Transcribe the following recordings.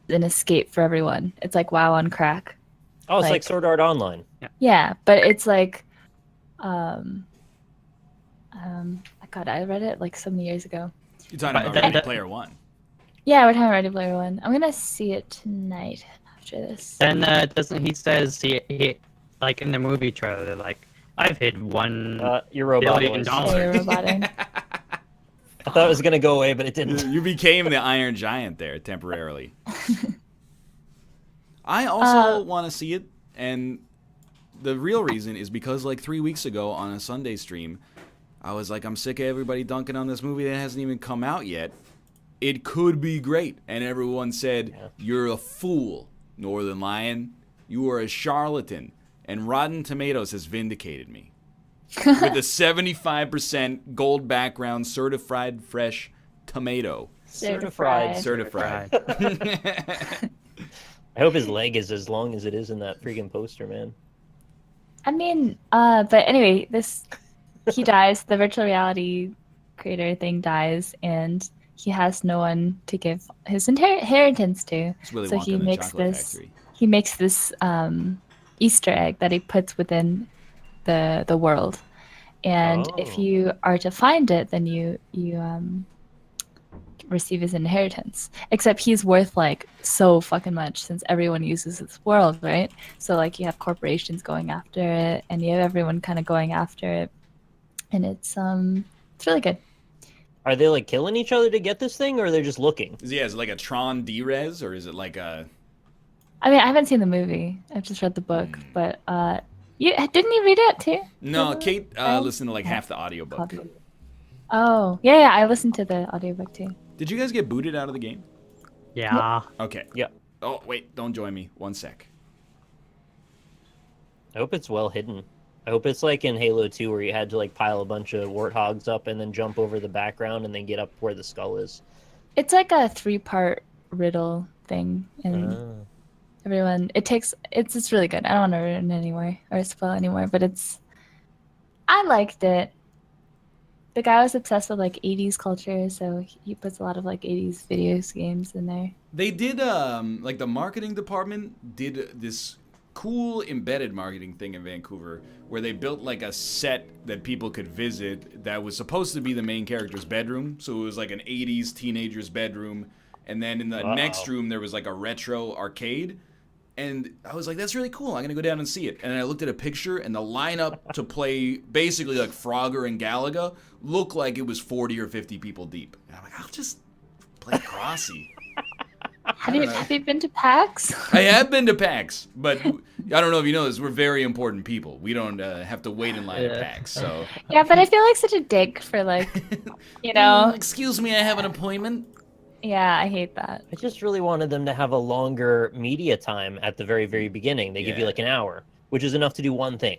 an escape for everyone. It's like WoW on crack. Oh, it's like Sword Art Online. Yeah, but it's like, God, I read it like so many years ago. You're talking about Ready Player One. Yeah, we're talking Ready Player One. I'm gonna see it tonight after this. And doesn't he says he like in the movie trailer, like I've hid your robot $1 billion. Yeah, you're roboting. I thought it was gonna go away, but it didn't. You became the Iron Giant there temporarily. I also want to see it, and the real reason is because like 3 weeks ago on a Sunday stream, I was like, I'm sick of everybody dunking on this movie that hasn't even come out yet. It could be great. And everyone said, you're a fool, Northern Lion. You are a charlatan. And Rotten Tomatoes has vindicated me. With a 75% gold background, certified fresh tomato. Certified. I hope his leg is as long as it is in that freaking poster, man. I mean, but anyway, he dies, the virtual reality creator thing dies, and he has no one to give his inheritance to. So he makes this Easter egg that he puts within the world. And if you are to find it, then you receive his inheritance. Except he's worth like so fucking much since everyone uses this world, right? So like you have corporations going after it, and you have everyone kind of going after it, and it's really good. Are they like killing each other to get this thing, or are they just looking? Is it like a Tron D-Res, or is it like a? I mean, I haven't seen the movie. I've just read the book, but you didn't you read it too? No, Kate listened to like half the audiobook. Oh, yeah, I listened to the audiobook too. Did you guys get booted out of the game? Yeah. Okay. Yeah. Oh, wait, don't join me. 1 sec. I hope it's well hidden. I hope it's like in Halo 2 where you had to like pile a bunch of warthogs up and then jump over the background and then get up where the skull is. It's like a 3-part riddle thing, and it's really good. I don't want to ruin it anymore or spoil anymore, but I liked it. The guy was obsessed with like 80s culture, so he puts a lot of like 80s video games in there. They did like the marketing department did this cool embedded marketing thing in Vancouver where they built like a set that people could visit that was supposed to be the main character's bedroom. So it was like an 80s teenager's bedroom, and then in the next room there was like a retro arcade. And I was like, that's really cool. I'm going to go down and see it. And then I looked at a picture, and the lineup to play basically like Frogger and Galaga looked like it was 40 or 50 people deep. And I'm like, I'll just play Crossy. Have you been to PAX? I have been to PAX, but I don't know if you know this. We're very important people. We don't have to wait in line at PAX. So yeah, but I feel like such a dick for like, you know. Excuse me, I have an appointment. Yeah, I hate that. I just really wanted them to have a longer media time at the very, very beginning. They give you like an hour, which is enough to do one thing.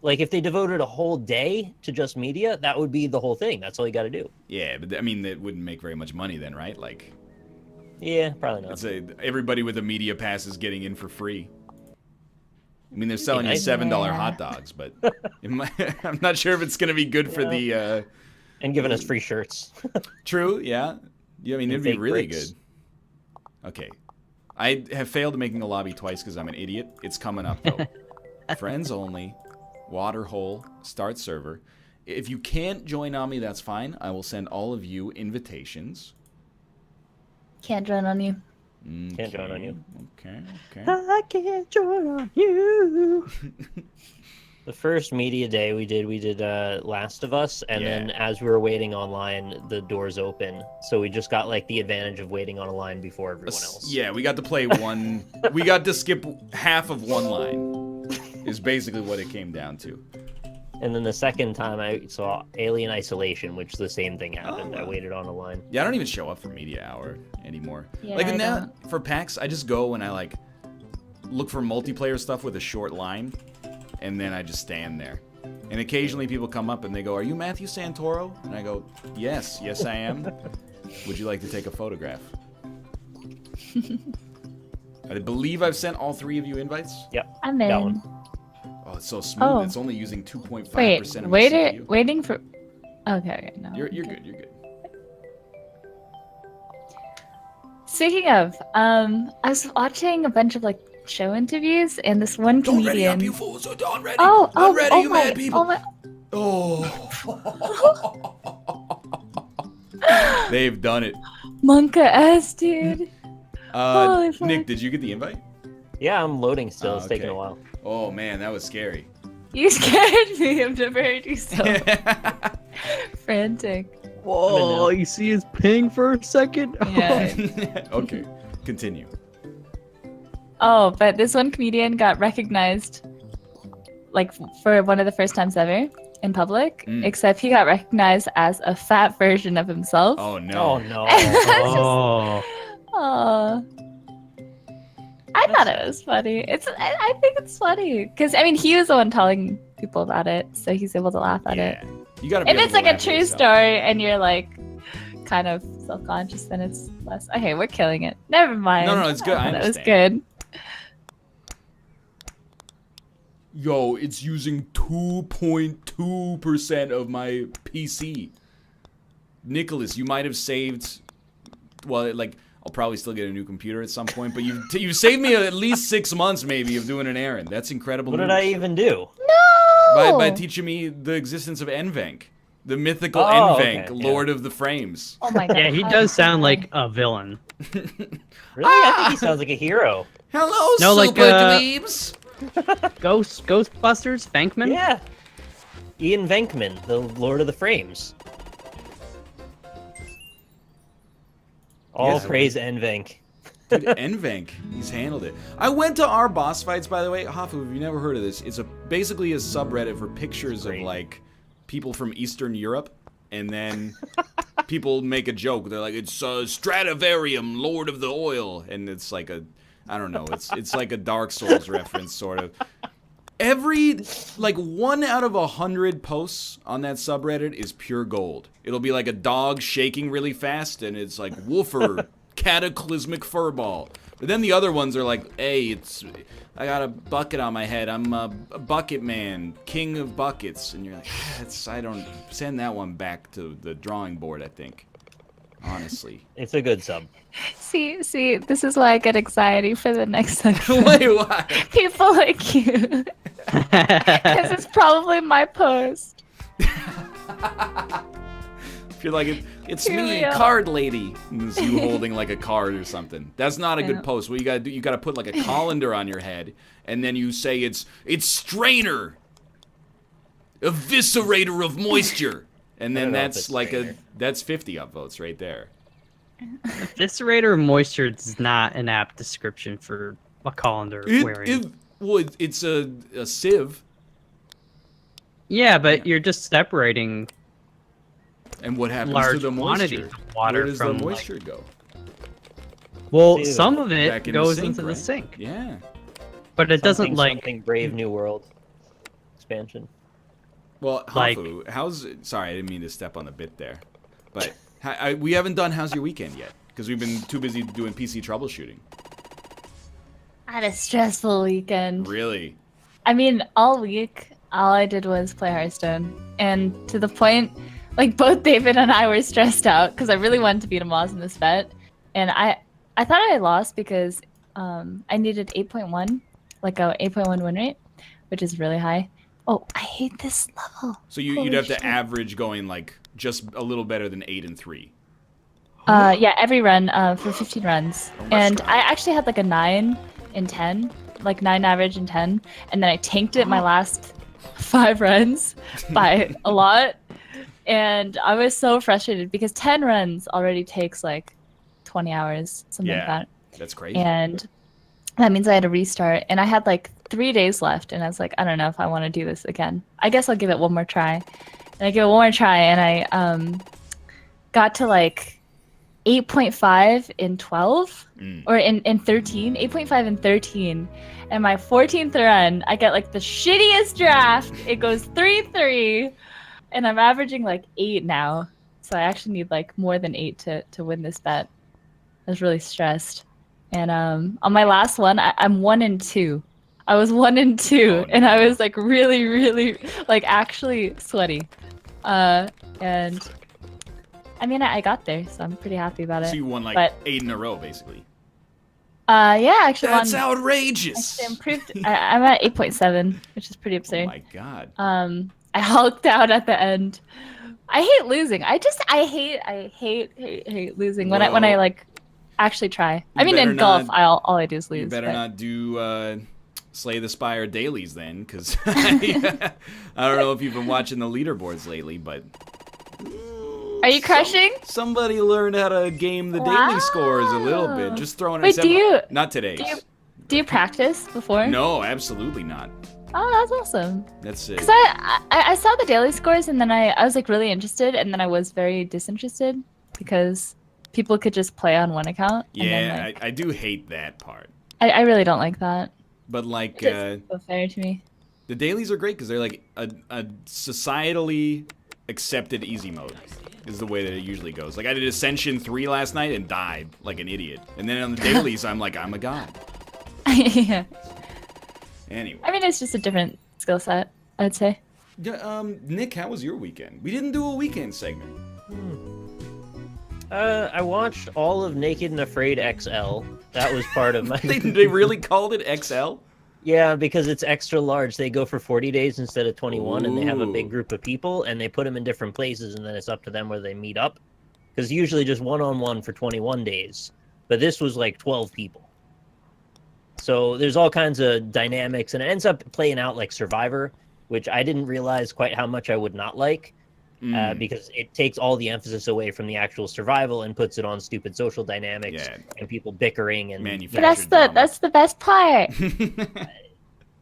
Like if they devoted a whole day to just media, that would be the whole thing. That's all you got to do. Yeah, but I mean, it wouldn't make very much money then, right? Like, yeah, probably not. I'd say everybody with a media pass is getting in for free. I mean, they're selling you $7 hot dogs, but I'm not sure if it's going to be good for the... and giving us free shirts. True, yeah. Yeah, I mean, it'd be really good. Okay. I have failed making a lobby twice because I'm an idiot. It's coming up, though. Friends only. Waterhole. Start server. If you can't join on me, that's fine. I will send all of you invitations. Can't join on you. Okay. Can't join on you. Okay. I can't join on you. The first media day we did Last of Us, and then as we were waiting online, the doors open. So we just got like the advantage of waiting on a line before everyone else. Yeah, we got to play one. We got to skip half of one line. Is basically what it came down to. And then the second time I saw Alien Isolation, which the same thing happened. I waited on a line. Yeah, I don't even show up for media hour anymore. Yeah, like now for PAX, I just go and I like look for multiplayer stuff with a short line. And then I just stand there. And occasionally people come up and they go, "Are you Matthew Santoro?" And I go, yes I am. Would you like to take a photograph? I believe I've sent all 3 of you invites. Yep. I'm in. That one. Oh, it's so smooth. Oh. It's only using 2.5% of my Wait, CPU. waiting for... Okay, no. You're good, you're good. Speaking of, I was watching a bunch of like show interviews, and this one Don't ready up, comedian. you fools! Don't ready! Oh, Don't ready, you my, mad people! oh Oh. They've done it. Monka S, dude. Holy fuck. Nick, did you get the invite? Yeah, I'm loading still. Oh, It's taking okay. a while. Oh man, that was scary. You scared me. I've never heard you so frantic. Whoa, you see his ping for a second? Yeah. Okay, continue. Oh, but this one comedian got recognized, like, for one of the first times ever in public, except he got recognized as a fat version of himself. Oh no. Oh no. Oh. Oh. I thought it was funny. I think it's funny because I mean he was the one telling people about it, so he's able to laugh at it. You gotta be If able it's to like a laugh at true yourself. story and you're like kind of self-conscious, then it's less. Okay, we're killing it. Never mind. No, it's good. I That was understand. good. Yo, it's using 2.2% of my PC. Nicholas, you might have saved. Well, like I'll probably still get a new computer at some point, but you've saved me at least 6 months maybe of doing an errand. That's incredible. What did news. I even do? No. By teaching me the existence of NVENC, the mythical Oh, NVENC, okay, yeah. Lord of the Frames. Oh my god. Yeah, he does sound like a villain. Really? I think he sounds like a hero. Hello, No, like, super dweebs. Ghostbusters, Bankman? Yeah. Ian Venkman, the Lord of the Frames. All Yes. praise NVenk. Dude, NVENC, he's handled it. I went to our boss fights, by the way. Hafu, if you never heard of this, it's basically a subreddit for pictures of Great. like people from Eastern Europe, and then people make a joke. They're like, "It's Stradivarium, Lord of the Oil," and it's like I don't know, it's like a Dark Souls reference, sort of. Every, like, 1 out of 100 posts on that subreddit is pure gold. It'll be like a dog shaking really fast, and it's like, woofer, cataclysmic furball. But then the other ones are like, hey, I got a bucket on my head. I'm a bucket man, king of buckets. And you're like, I don't, send that one back to the drawing board, I think. Honestly. It's a good sub. See, this is why I get anxiety for the next section. Wait, why? People like you. Because it's probably my post. Feel like it's Here me, we are. card lady. And it's you holding like a card or something. That's not a Yeah. good post. What you gotta do, you gotta put like a colander on your head, and then you say it's Strainer, eviscerator of moisture, and I then don't know if that's it's like Strainer. that's 50 upvotes right there. Eviscerator of moisture is not an apt description for a colander wearing. It's a sieve. Yeah, but you're just separating And what happens large to the quantities moisture? of water Where does from, the like- moisture go? Well, Ew. some of it Back in the goes sink, into the right? sink, Yeah. but it doesn't Something Brave New World expansion. Well, Like- Hafu, sorry, I didn't mean to step on the bit there, but we haven't done How's Your Weekend yet because we've been too busy doing PC troubleshooting. I had a stressful weekend. Really? I mean, all week, all I did was play Hearthstone. And to the point, like, both David and I were stressed out because I really wanted to beat Amaz in this bet. And I thought I lost because I needed 8.1, like a 8.1 win rate, which is really high. Oh, I hate this level. So you'd Holy have to shit. average going like just a little better than 8 and 3. Yeah, every run for 15 runs. Oh my And God. I actually had like a 9 in 10, like 9 average in 10. And then I tanked it my last 5 runs by a lot. And I was so frustrated because 10 runs already takes like 20 hours, something like Yeah. that. That's crazy. And that means I had to restart. And I had like 3 days left. And I was like, I don't know if I want to do this again. I guess I'll give it one more try. And I give it one more try. And I got to like 8.5 in 12 or in 13, 8.5 in 13. And my 14th run, I get like the shittiest draft. It goes 3-3. And I'm averaging like 8 now. So I actually need like more than 8 to win this bet. I was really stressed. And on my last one, I'm 1-2. I was 1-2, Oh, and I no. was like really, really like actually sweaty. And I mean, I got there, so I'm pretty happy about it. So you won like But- 8 in a row, basically. Yeah, I actually That's won. outrageous. Actually improved. I'm at 8.7, which is pretty Oh absurd. my god. I hulked out at the end. I hate losing. I hate losing when I Well, like actually try. I you mean, better in golf, not- all I do is lose. You better but- not do Slay the Spire dailies then, because I don't know if you've been watching the leaderboards lately, but Are you crushing? somebody learned how to game the daily scores a little bit. Wow. Just throwing Wait, it. do you- Not today. Do you practice before? No, absolutely not. Oh, that's awesome. That's it. Because I saw the daily scores and then I was like really interested and then I was very disinterested because people could just play on one account. And then, Yeah, like, I do hate that part. I really don't like that. But like It doesn't feel fair to me. the dailies are great because they're like a societally accepted easy mode. Is the way that it usually goes. Like I did Ascension 3 last night and died like an idiot. And then on the dailies, I'm like, I'm a god. Yeah. Anyway. I mean, it's just a different skill set, I'd say. Yeah, Nick, how was your weekend? We didn't do a weekend segment. I watched all of Naked and Afraid XL. That was part of my. They really called it XL? Yeah, because it's extra large. They go for 40 days instead of 21, and they have a big Ooh. group of people, and they put them in different places, and then it's up to them where they meet up. Because usually just one-on-one for 21 days, but this was like 12 people. So there's all kinds of dynamics, and it ends up playing out like Survivor, which I didn't realize quite how much I would not like. Because it takes all the emphasis away from the actual survival and puts it on stupid social dynamics and people bickering and Manufactured. But that's the best part.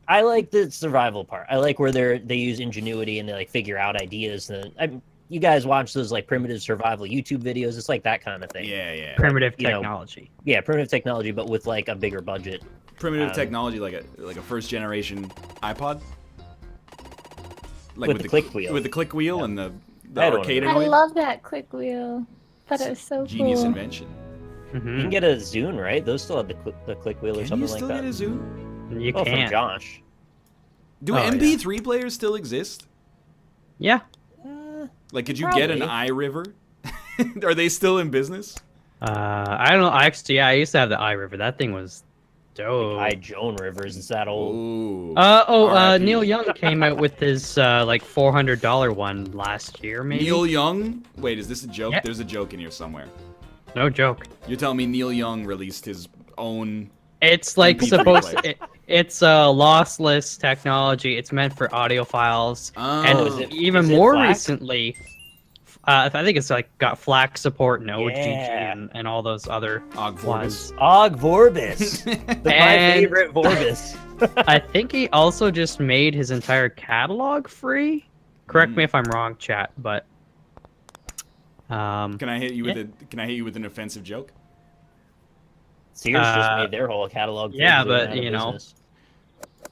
I like the survival part. I like where they use ingenuity and they like figure out ideas. And you guys watch those like primitive survival YouTube videos. It's like that kind of thing. Yeah. Primitive you know, technology. Yeah, primitive technology, but with like a bigger budget. Primitive technology, like a first generation iPod. Like With the click wheel. With the click wheel and the I don't arcade know. I annoyed. love that click wheel. Thought it was so Genius cool. invention. You can get a Zune, right? Those still have the click wheel or Can something you still like get that. a Zune? You Oh, from can't. Josh. Do MP3 players still exist? Yeah. Like, could you get an Probably. iRiver? Are they still in business? I don't know. I used to have the iRiver. That thing was dope. Joan Rivers. It's that old. Ooh. RIP. Neil Young came out with his like $400 one last year, maybe. Neil Young? Wait, is this a joke? Yeah. There's a joke in here somewhere. No joke. You're telling me Neil Young released his own... It's like MP3 supposed. player. It's lossless technology. It's meant for audiophiles. Oh. And Is it- even is it more FLAC? recently, I think it's like got FLAC support and OGG Yeah. and all those other Og ones. Og Vorbis. My And- favorite Vorbis. I think he also just made his entire catalog free. Correct me if I'm wrong, chat, but Can I hit you with Can I hit you with an offensive joke? Sears just made their whole catalog. yeah, because they went but, out of you know. business.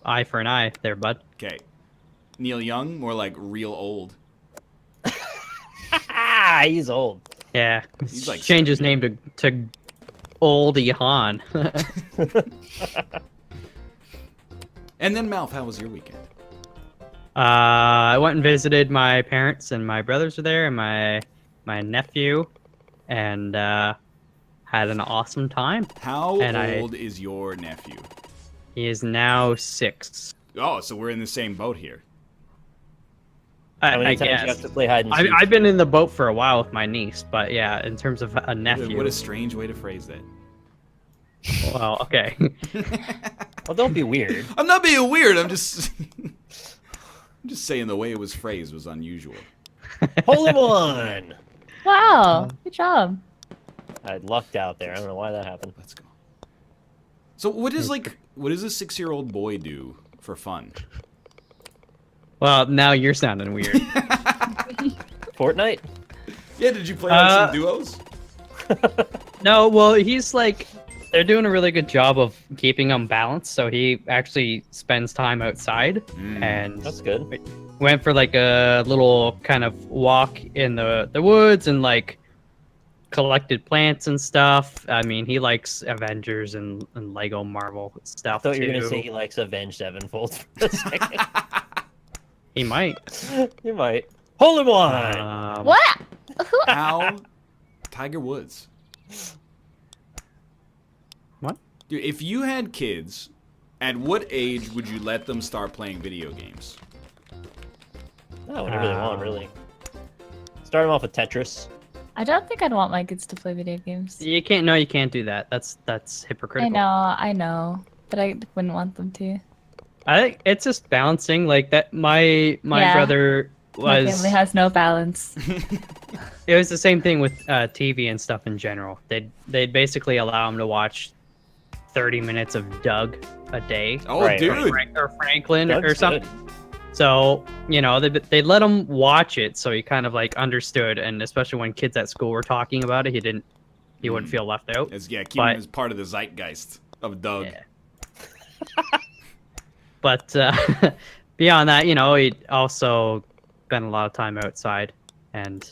eye for an eye there, bud. Okay. Neil Young, more like real old. He's old. Yeah, He's like change his name to Old Ihan. And then Malf, how was your weekend? I went and visited my parents, and my brothers were there, and my nephew, and had an awesome time. How And old is your nephew? He is now 6. Oh, so we're in the same boat here. How many I times guess. you have to play hide and seek? I've been in the boat for a while with my niece, but yeah, in terms of a nephew. What a strange way to phrase that. Well, okay. Well, don't be weird. I'm not being weird. I'm just I'm just saying the way it was phrased was unusual. Hole in one. Wow, good job. I lucked out there. I don't know why that happened. Let's go. So what does a 6-year-old boy do for fun? Well, now you're sounding weird. Fortnite? Yeah, did you play like some duos? No, well, he's like, they're doing a really good job of keeping him balanced. So he actually spends time outside and That's good. went for like a little kind of walk in the woods and like collected plants and stuff. I mean, he likes Avengers and Lego Marvel I stuff thought you were too. going to say he likes Avenged Sevenfold for a second. He might. You might. Hole in one! Um, What? Who? How Tiger Woods. What? Dude, if you had kids, at what age would you let them start playing video games? Oh, whatever they want, really. Start them off with Tetris. I don't think I'd want my kids to play video games. You can't. No, you can't do that. That's hypocritical. I know, but I wouldn't want them to. I think it's just balancing like that. My Yeah. brother My was. family has no balance. It was the same thing with TV and stuff in general. They'd basically allow him to watch 30 minutes of Doug a day. Oh, Right, dude. Or Franklin or Doug's something. good. So, you know, they let him watch it so he kind of like understood, and especially when kids at school were talking about it, he wouldn't feel left out. It's, keep But- him as part of the zeitgeist of Doug. Yeah. But beyond that, you know, he'd also spend a lot of time outside and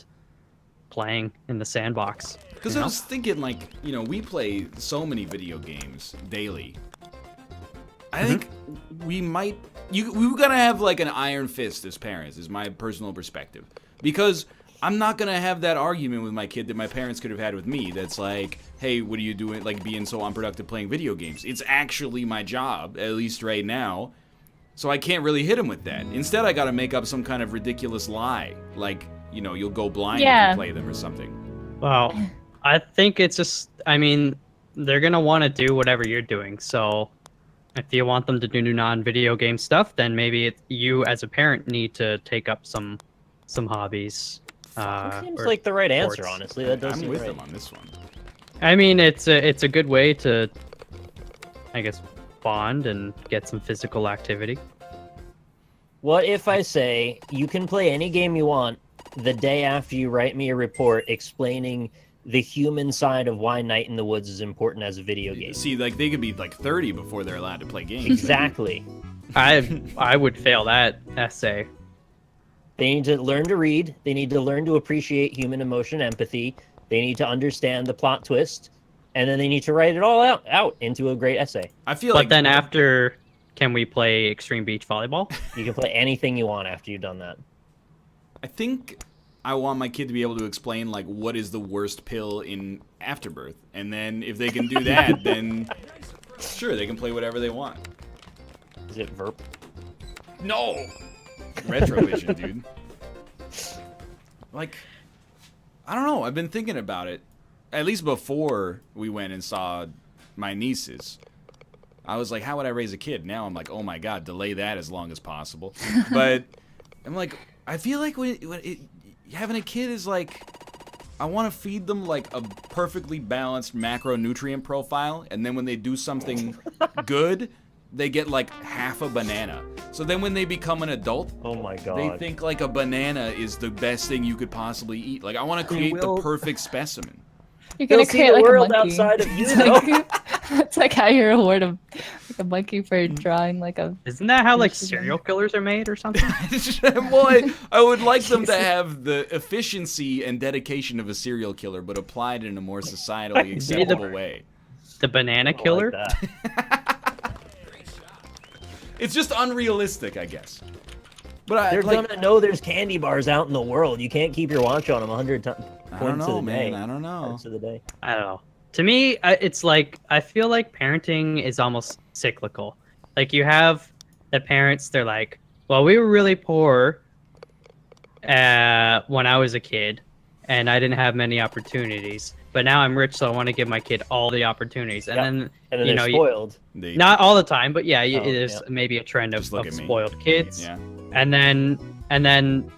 playing in the sandbox. Because you I know? was thinking, like, you know, we play so many video games daily. I think we might... we're going to have, like, an iron fist as parents, is my personal perspective. Because I'm not going to have that argument with my kid that my parents could have had with me that's like, hey, what are you doing, like, being so unproductive playing video games? It's actually my job, at least right now. So I can't really hit him with that. Instead, I got to make up some kind of ridiculous lie. Like, you know, you'll go blind if Yeah. you play them or something. Well, I think it's just, I mean, they're going to want to do whatever you're doing. So if you want them to do non-video game stuff, then maybe you as a parent need to take up some hobbies. That seems or like the right answer, sports. honestly. That does I'm seem with right. them on this one. I mean, it's a good way to, I guess, bond and get some physical activity. What if I say you can play any game you want the day after you write me a report explaining the human side of why Night in the Woods is important as a video game? See, like, they could be, like, 30 before they're allowed to play games. Exactly. I would fail that essay. They need to learn to read. They need to learn to appreciate human emotion, empathy. They need to understand the plot twist, and then they need to write it all out into a great essay. I feel But like... then after, can we play extreme beach volleyball? You can play anything you want after you've done that. I think I want my kid to be able to explain, like, what is the worst pill in Afterbirth. And then if they can do that, then sure, they can play whatever they want. Is it Verp? No! Retrovision, dude. Like, I don't know. I've been thinking about it. At least before we went and saw my nieces. I was like, how would I raise a kid? Now I'm like, oh my god, delay that as long as possible. But I'm like, I feel like having a kid is like, I want to feed them like a perfectly balanced macronutrient profile, and then when they do something good, they get like half a banana. So then when they become an adult, Oh my god. they think like a banana is the best thing you could possibly eat. Like, I want to create the will- perfect specimen. You're They'll gonna see create the like world a monkey. outside of you, It's though. like, it's like how you reward like a monkey for drawing like a. Isn't that how like Yes, serial killers are made or something? Well, I would like them to have the efficiency and dedication of a serial killer, but applied in a more societally acceptable way. The banana I like killer? that. It's just unrealistic, I guess. But They're like, gonna know there's candy bars out in the world. You can't keep your watch on them 100 times. I don't know, man. I don't know. Parts of the day. I don't know. To me, it's like I feel like parenting is almost cyclical. Like you have the parents, they're like, "Well, we were really poor when I was a kid, and I didn't have many opportunities. But now I'm rich, so I want to give my kid all the opportunities." And Yep. then And then you they're know, spoiled. not all the time, but yeah, Oh, there's yeah. maybe a trend of Just look at me. spoiled kids. Yeah. And then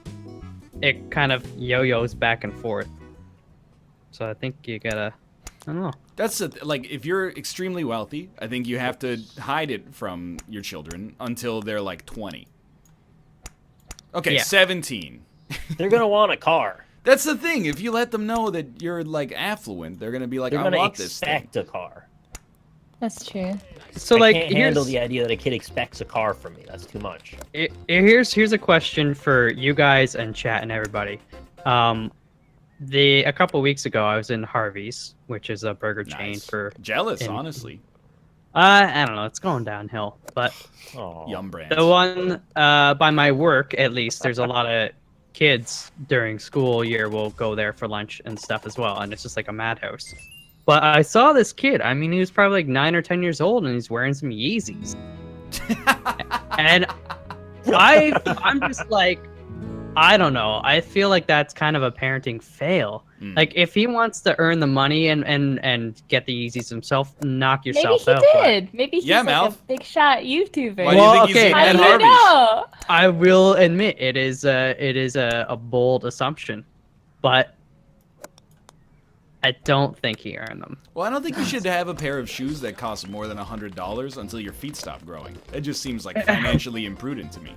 it kind of yo-yos back and forth. So I think you gotta, I don't know. That's like, if you're extremely wealthy, I think you have to hide it from your children until they're like 20. Okay, Yeah. 17. They're gonna want a car. That's the thing. If you let them know that you're like affluent, they're gonna be like, They're I gonna want this thing. expect a car. That's true. So I like can't handle here's the idea that a kid expects a car from me. That's too much. here's a question for you guys and chat and everybody. A couple weeks ago I was in Harvey's, which is a burger chain Nice. for Jealous, in- honestly. I don't know, it's going downhill, but Oh, Yum brands. the one by my work at least, there's a lot of kids during school year will go there for lunch and stuff as well, and it's just like a madhouse. But I saw this kid. I mean, he was probably like 9 or 10 years old, and he's wearing some Yeezys. And I'm just like, I don't know. I feel like that's kind of a parenting fail. Like, if he wants to earn the money and get the Yeezys himself, knock Maybe yourself he out. did. Maybe he's like Malf. a big shot YouTuber. Why do you Well, think he's okay, in How Ed do you Harvey's? know? I will admit it is a bold assumption, but I don't think he earned them. Well, I don't think you should have a pair of shoes that cost more than $100 until your feet stop growing. It just seems like financially imprudent to me.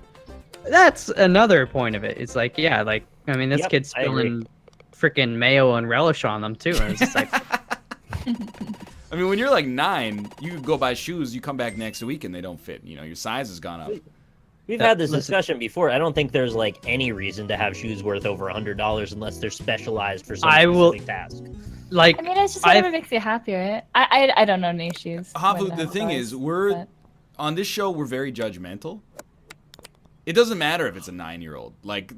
That's another point of it. It's like, yeah, like, I mean, this Yep, kid's I agree. spilling freaking mayo and relish on them too, and it's just like, I mean, when you're like 9, you could go buy shoes, you come back next week and they don't fit. You know, your size has gone up. We've had this discussion before. I don't think there's like any reason to have shoes worth over $100 unless they're specialized for some specific task. like, I mean, it's just I've- whatever makes you happy, right? I don't own any shoes. Hafu, the thing is, on this show, we're very judgmental. It doesn't matter if it's a 9-year-old. Like,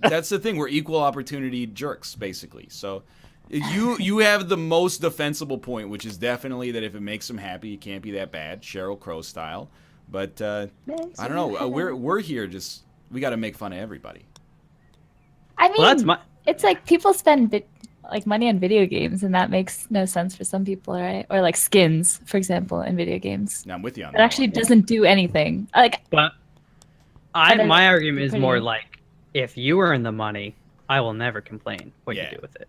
that's the thing. We're equal opportunity jerks, basically. So you have the most defensible point, which is definitely that if it makes them happy, it can't be that bad, Sheryl Crow style. But I don't know. We're here just, we got to make fun of everybody. I mean, well, that's my. it's like people spend like money on video games, and that makes no sense for some people, right? Or like skins, for example, in video games. Now, I'm with you on It that. actually doesn't do anything. Like, But don't- my argument is pretty- more like, if you earn the money, I will never complain what Yeah. you do with it.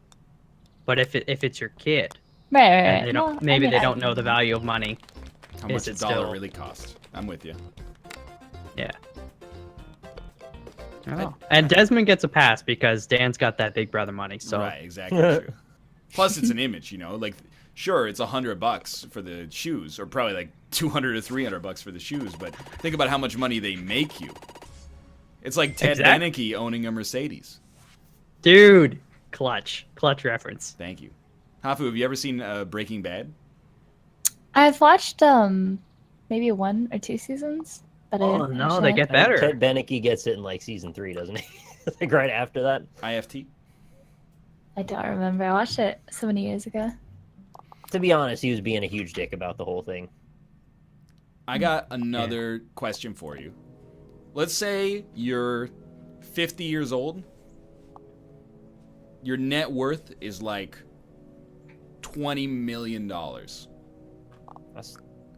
But if it's your kid, right. and they don't, Well, I maybe mean, they don't know the value of money. How Is much a it dollar still- really costs. I'm with you. Yeah. Oh. And Desmond gets a pass because Dan's got that Big Brother money. So Right, exactly true. Plus, it's an image, you know. Like, sure, it's $100 for the shoes, or probably like $200 or $300 for the shoes. But think about how much money they make you. It's like Ted Beneke owning a Mercedes. dude, clutch reference. Thank you. Hafu, have you ever seen Breaking Bad? I've watched maybe 1 or 2 seasons, but I Oh didn't no, finish they it. get better. Ted Beneke gets it in like season 3, doesn't he? Like right after that. IFT? I don't remember. I watched it so many years ago. To be honest, he was being a huge dick about the whole thing. I got another question for you. Let's say you're 50 years old. Your net worth is like $20 million. That's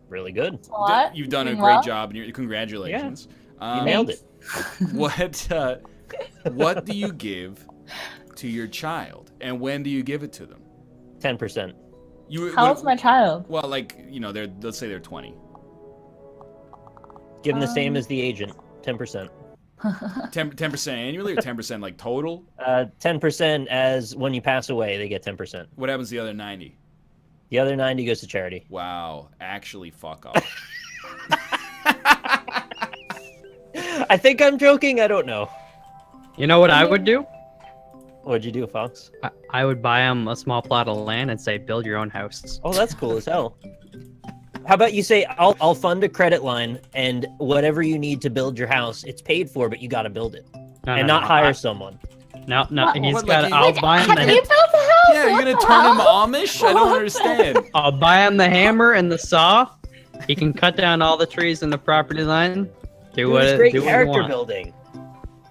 really good. A lot. You've done a Doing great well. job, and congratulations. You nailed it. What do you give to your child, and when do you give it to them? 10%. How old's my child? Well, like, you know, let's say they're 20. Give him the same as the agent. 10%. 10% annually, or 10% like total? 10% as when you pass away, they get 10%. What happens to the other 90? The other 90 goes to charity. Wow, actually, fuck off. I think I'm joking. I don't know. You know what I would do? What'd you do, Fox? I would buy him a small plot of land and say, build your own house. Oh, that's cool as hell. How about you say, I'll fund a credit line, and whatever you need to build your house, it's paid for, but you got to build it. No, Not hire someone. No, What? he's What, got. like, I'll Wait, buy him Have the. you built a house? Yeah, you're What gonna the turn him hell? Amish? I don't understand. I'll buy him the hammer and the saw. He can cut down all the trees in the property line. Do what It's great do what you character want. building.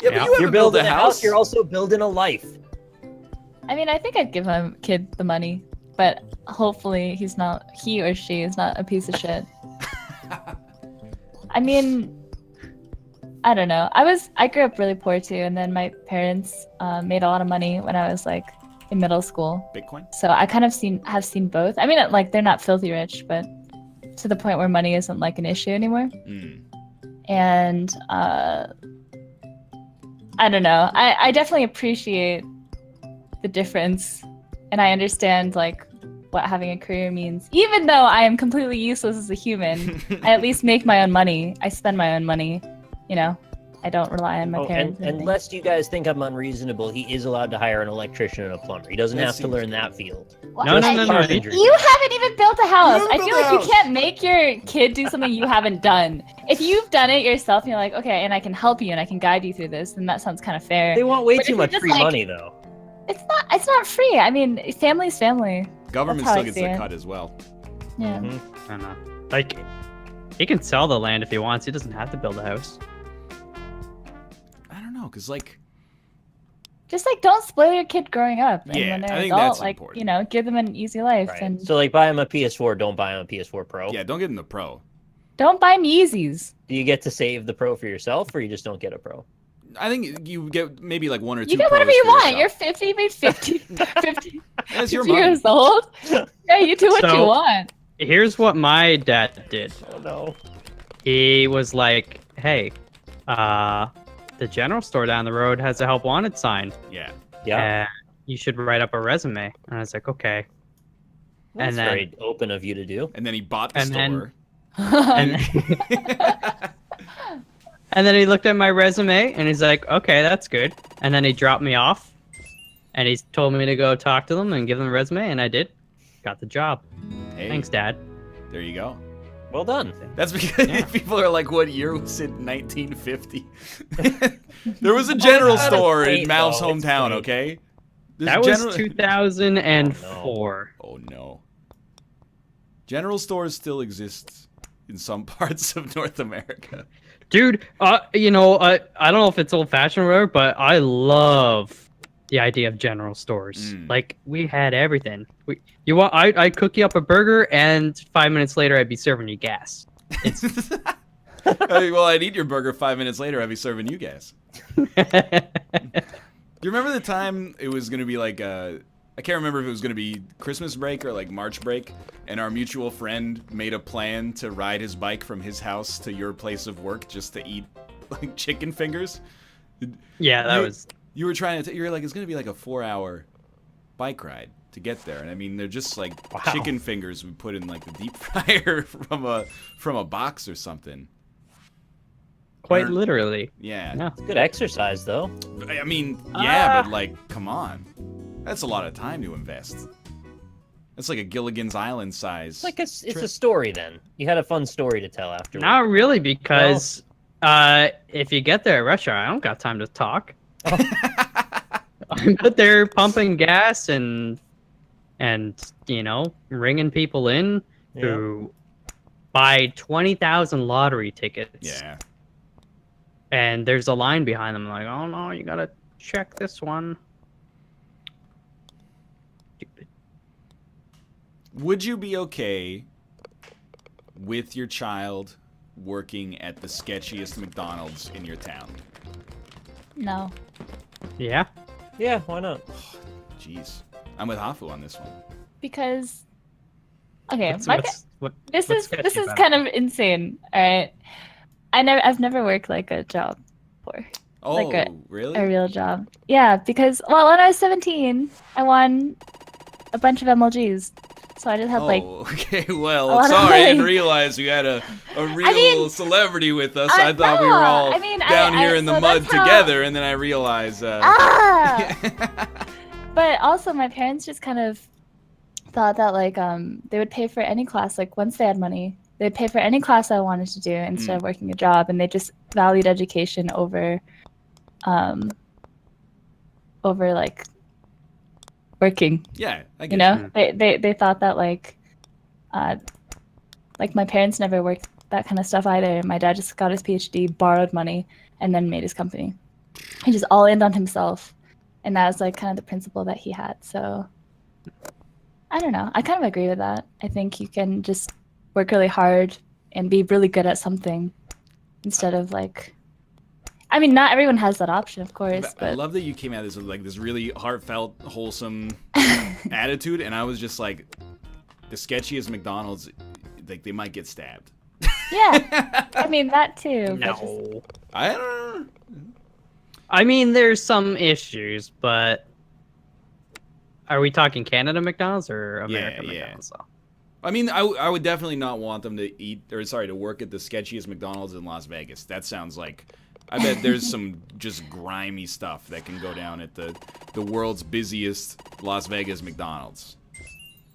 Yeah, Yeah. but you You're haven't built building a a house. house. You're also building a life. I mean, I think I'd give my kid the money, but hopefully he or she is not a piece of shit. I mean, I don't know. I grew up really poor too, and then my parents made a lot of money when I was like in middle school. Bitcoin? So I kind of have seen both. I mean, like they're not filthy rich, but to the point where money isn't like an issue anymore. Mm. And I don't know. I definitely appreciate the difference, and I understand like what having a career means. Even though I am completely useless as a human, I at least make my own money. I spend my own money, you know. I don't rely on my Oh, parents. or and anything. lest you guys think I'm unreasonable, he is allowed to hire an electrician and a plumber. He doesn't That have to seems learn good. that field. Well, No, no, I- no, no. Carpentry. You haven't even built a house. haven't I built feel a like you house. can't make your kid do something you haven't done. If you've done it yourself and you're like, okay, and I can help you and I can guide you through this, then that sounds kind of fair. They want way But too if you're much just free like- money, though. It's not free. I mean, family's family. Government That's how still I gets see a it. cut as well. Yeah. Mhm. I don't know. Like, he can sell the land if he wants. He doesn't have to build a house. I don't know, cause like, Just like don't spoil your kid growing up. And Yeah, when they're I think adult, that's like important. you know, give them an easy life Right. and So, like, buy him a PS4. Don't buy him a PS4 Pro. yeah, don't get in the pro. don't buy them Yeezys. Do you get to save the Pro for yourself, or you just don't get a Pro? I think you get maybe like 1 or 2 You get whatever pros you for want. yourself. You're 50, maybe 50, 50 That's your 50 money. years old. Yeah, you do what you So- want. Here's what my dad did. Oh no. He was like, "Hey, the general store down the road has a help wanted sign. Yeah. Yeah. You should write up a resume." And I was like, "Okay." That's and then- very open of you to do. And then he bought the And then- store. And, and then he looked at my resume and he's like, "Okay, that's good." And then he dropped me off, and he told me to go talk to them and give them a resume, and I did. Got the job. Hey, Thanks, Dad. there you go. Well done. That's because Yeah. people are like, what year was it? 1950. There was a general That's store in quaint, Mal's though. It's hometown, quaint. okay? There's That general- was 2004. Oh no. General stores still exist in some parts of North America. Dude, you know, I don't know if it's old fashioned or whatever, but I love the idea of general stores. Mm. Like, we had everything. I'd cook you up a burger, and 5 minutes later, I'd be serving you gas. Well, I'd eat your burger 5 minutes later. I'd be serving you gas. Do you remember the time it was going to be like, I can't remember if it was going to be Christmas break or like March break, and our mutual friend made a plan to ride his bike from his house to your place of work just to eat like chicken fingers? Yeah, that You- was. You were trying to, you were like, it's going to be like a 4-hour bike ride to get there. And I mean, they're just like Wow. chicken fingers we put in like the deep fryer from a box or something. Quite Or- literally. Yeah. Yeah. Good exercise, though. I mean, yeah, but like, come on. That's a lot of time to invest. That's like a Gilligan's Island size. It's a story then. You had a fun story to tell afterwards. Not really, because if you get there at rush hour, I don't got time to talk. I'm out there pumping gas and you know, ringing people in who buy 20,000 lottery tickets. Yeah. And there's a line behind them, like, "Oh no, you gotta check this one." Stupid. Would you be okay with your child working at the sketchiest McDonald's in your town? No. Yeah. Yeah, why not? Jeez. I'm with Hafu on this one. Because okay, What's- my what's- what- this what's is this sketchy is about kind of insane. All right, I've never worked like a job before, Oh, Like really? a real job. Yeah, because well, when I was 17, I won a bunch of MLGs, so I just had like Okay, a well, lot of sorry, I didn't money. realize we had a real mean, celebrity with us. I I thought we were know. all I mean, down here in the so mud that's how- together, and then I realized. But also, my parents just kind of thought that like they would pay for any class. Like once they had money, they'd pay for any class I wanted to do instead of working a job, and they just valued education over like working. Yeah, I get You know, they thought that like my parents never worked that kind of stuff either. My dad just got his PhD, borrowed money, and then made his company. He just all in on himself, and that was like kind of the principle that he had. So I don't know. I kind of agree with that. I think you can just work really hard and be really good at something instead of like. I mean, not everyone has that option, of course, I but love that you came at this with like this really heartfelt, wholesome attitude, and I was just like, the sketchiest McDonald's, like they might get stabbed. yeah. I mean that too. but just- No. I don't know. I mean, there's some issues, but are we talking Canada McDonald's or American Yeah. McDonald's? Though? I mean, I would definitely not want them to to work at the sketchiest McDonald's in Las Vegas. That sounds like I bet there's some just grimy stuff that can go down at the world's busiest Las Vegas McDonald's.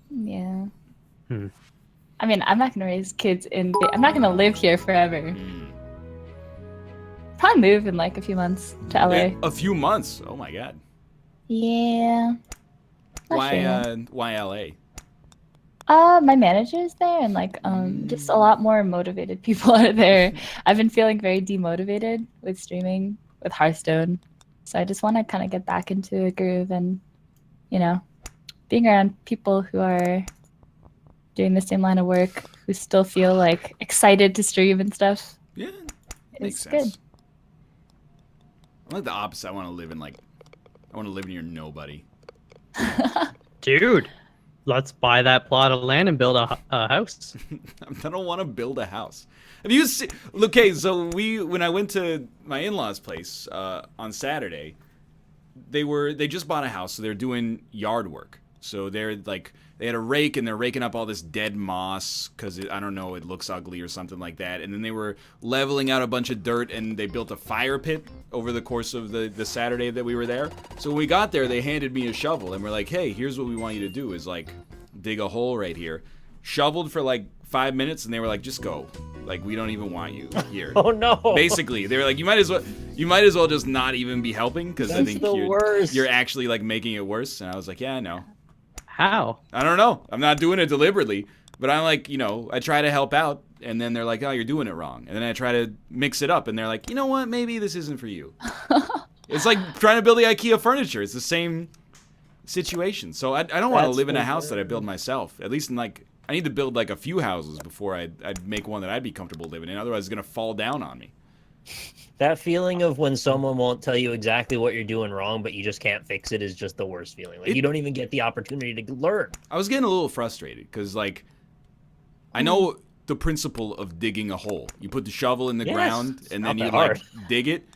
Yeah. Hmm. I mean, I'm not gonna raise kids I'm not gonna live here forever. Probably move in like a few months to LA. Yeah, a few months. Oh my god. Yeah. Not sure yet. Why LA? My manager's there, and like just a lot more motivated people are there. I've been feeling very demotivated with streaming with Hearthstone, so I just want to kind of get back into a groove, and you know, being around people who are doing the same line of work, who still feel like excited to stream and stuff. Yeah, makes It's sense. good. I'm like the opposite. I want to live near nobody. Dude, let's buy that plot of land and build a house. I don't want to build a house. Have you seen? Okay, so when I went to my in-laws' place on Saturday, they just bought a house, so they're doing yard work. So they're like they had a rake and they're raking up all this dead moss because I don't know, it looks ugly or something like that. And then they were leveling out a bunch of dirt and they built a fire pit over the course of the Saturday that we were there. So when we got there, they handed me a shovel and we're like, hey, here's what we want you to do is like dig a hole right here. Shoveled for like 5 minutes and they were like, just go. Like, we don't even want you here. Oh no. Basically, they were like, you might as well just not even be helping because I think you're actually like making it worse. And I was like, yeah, I know. How? I don't know. I'm not doing it deliberately, but I'm like, I try to help out, and then they're like, oh, you're doing it wrong. And then I try to mix it up, and they're like, you know what? Maybe this isn't for you. It's like trying to build the IKEA furniture. It's the same situation. So I don't want to live in a house that I build myself. At least I need to build like a few houses before I'd make one that I'd be comfortable living in. Otherwise, it's going to fall down on me. That feeling of when someone won't tell you exactly what you're doing wrong, but you just can't fix it is just the worst feeling. Like, you don't even get the opportunity to learn. I was getting a little frustrated because, like, I know the principle of digging a hole. You put the shovel in the ground and then you, like, dig it,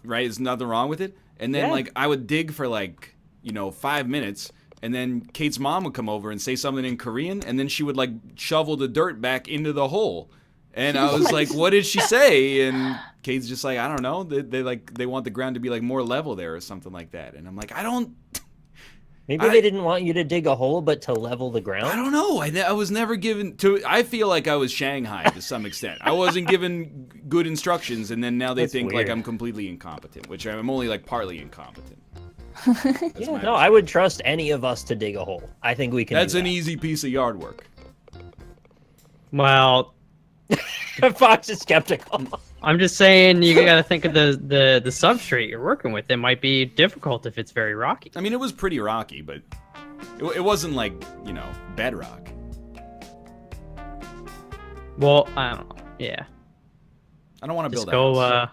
right? There's nothing wrong with it. And then, like, I would dig for, like, 5 minutes, and then Kate's mom would come over and say something in Korean, and then she would, like, shovel the dirt back into the hole. And I was like, what did she say? And Kate's just like, I don't know. They want the ground to be like more level there or something like that. And I'm like, Maybe they didn't want you to dig a hole, but to level the ground? I don't know. I was never given to. I feel like I was shanghaied to some extent. I wasn't given good instructions, and then now they think like I'm completely incompetent, which I'm only like partly incompetent. Yeah, no, I would trust any of us to dig a hole. I think we can. That's an easy piece of yard work. Well, Fox is skeptical. I'm just saying you gotta think of the substrate you're working with. It might be difficult if it's very rocky. I mean, it was pretty rocky, but it wasn't like, bedrock. Well, I don't know. Yeah. I don't want to build a house.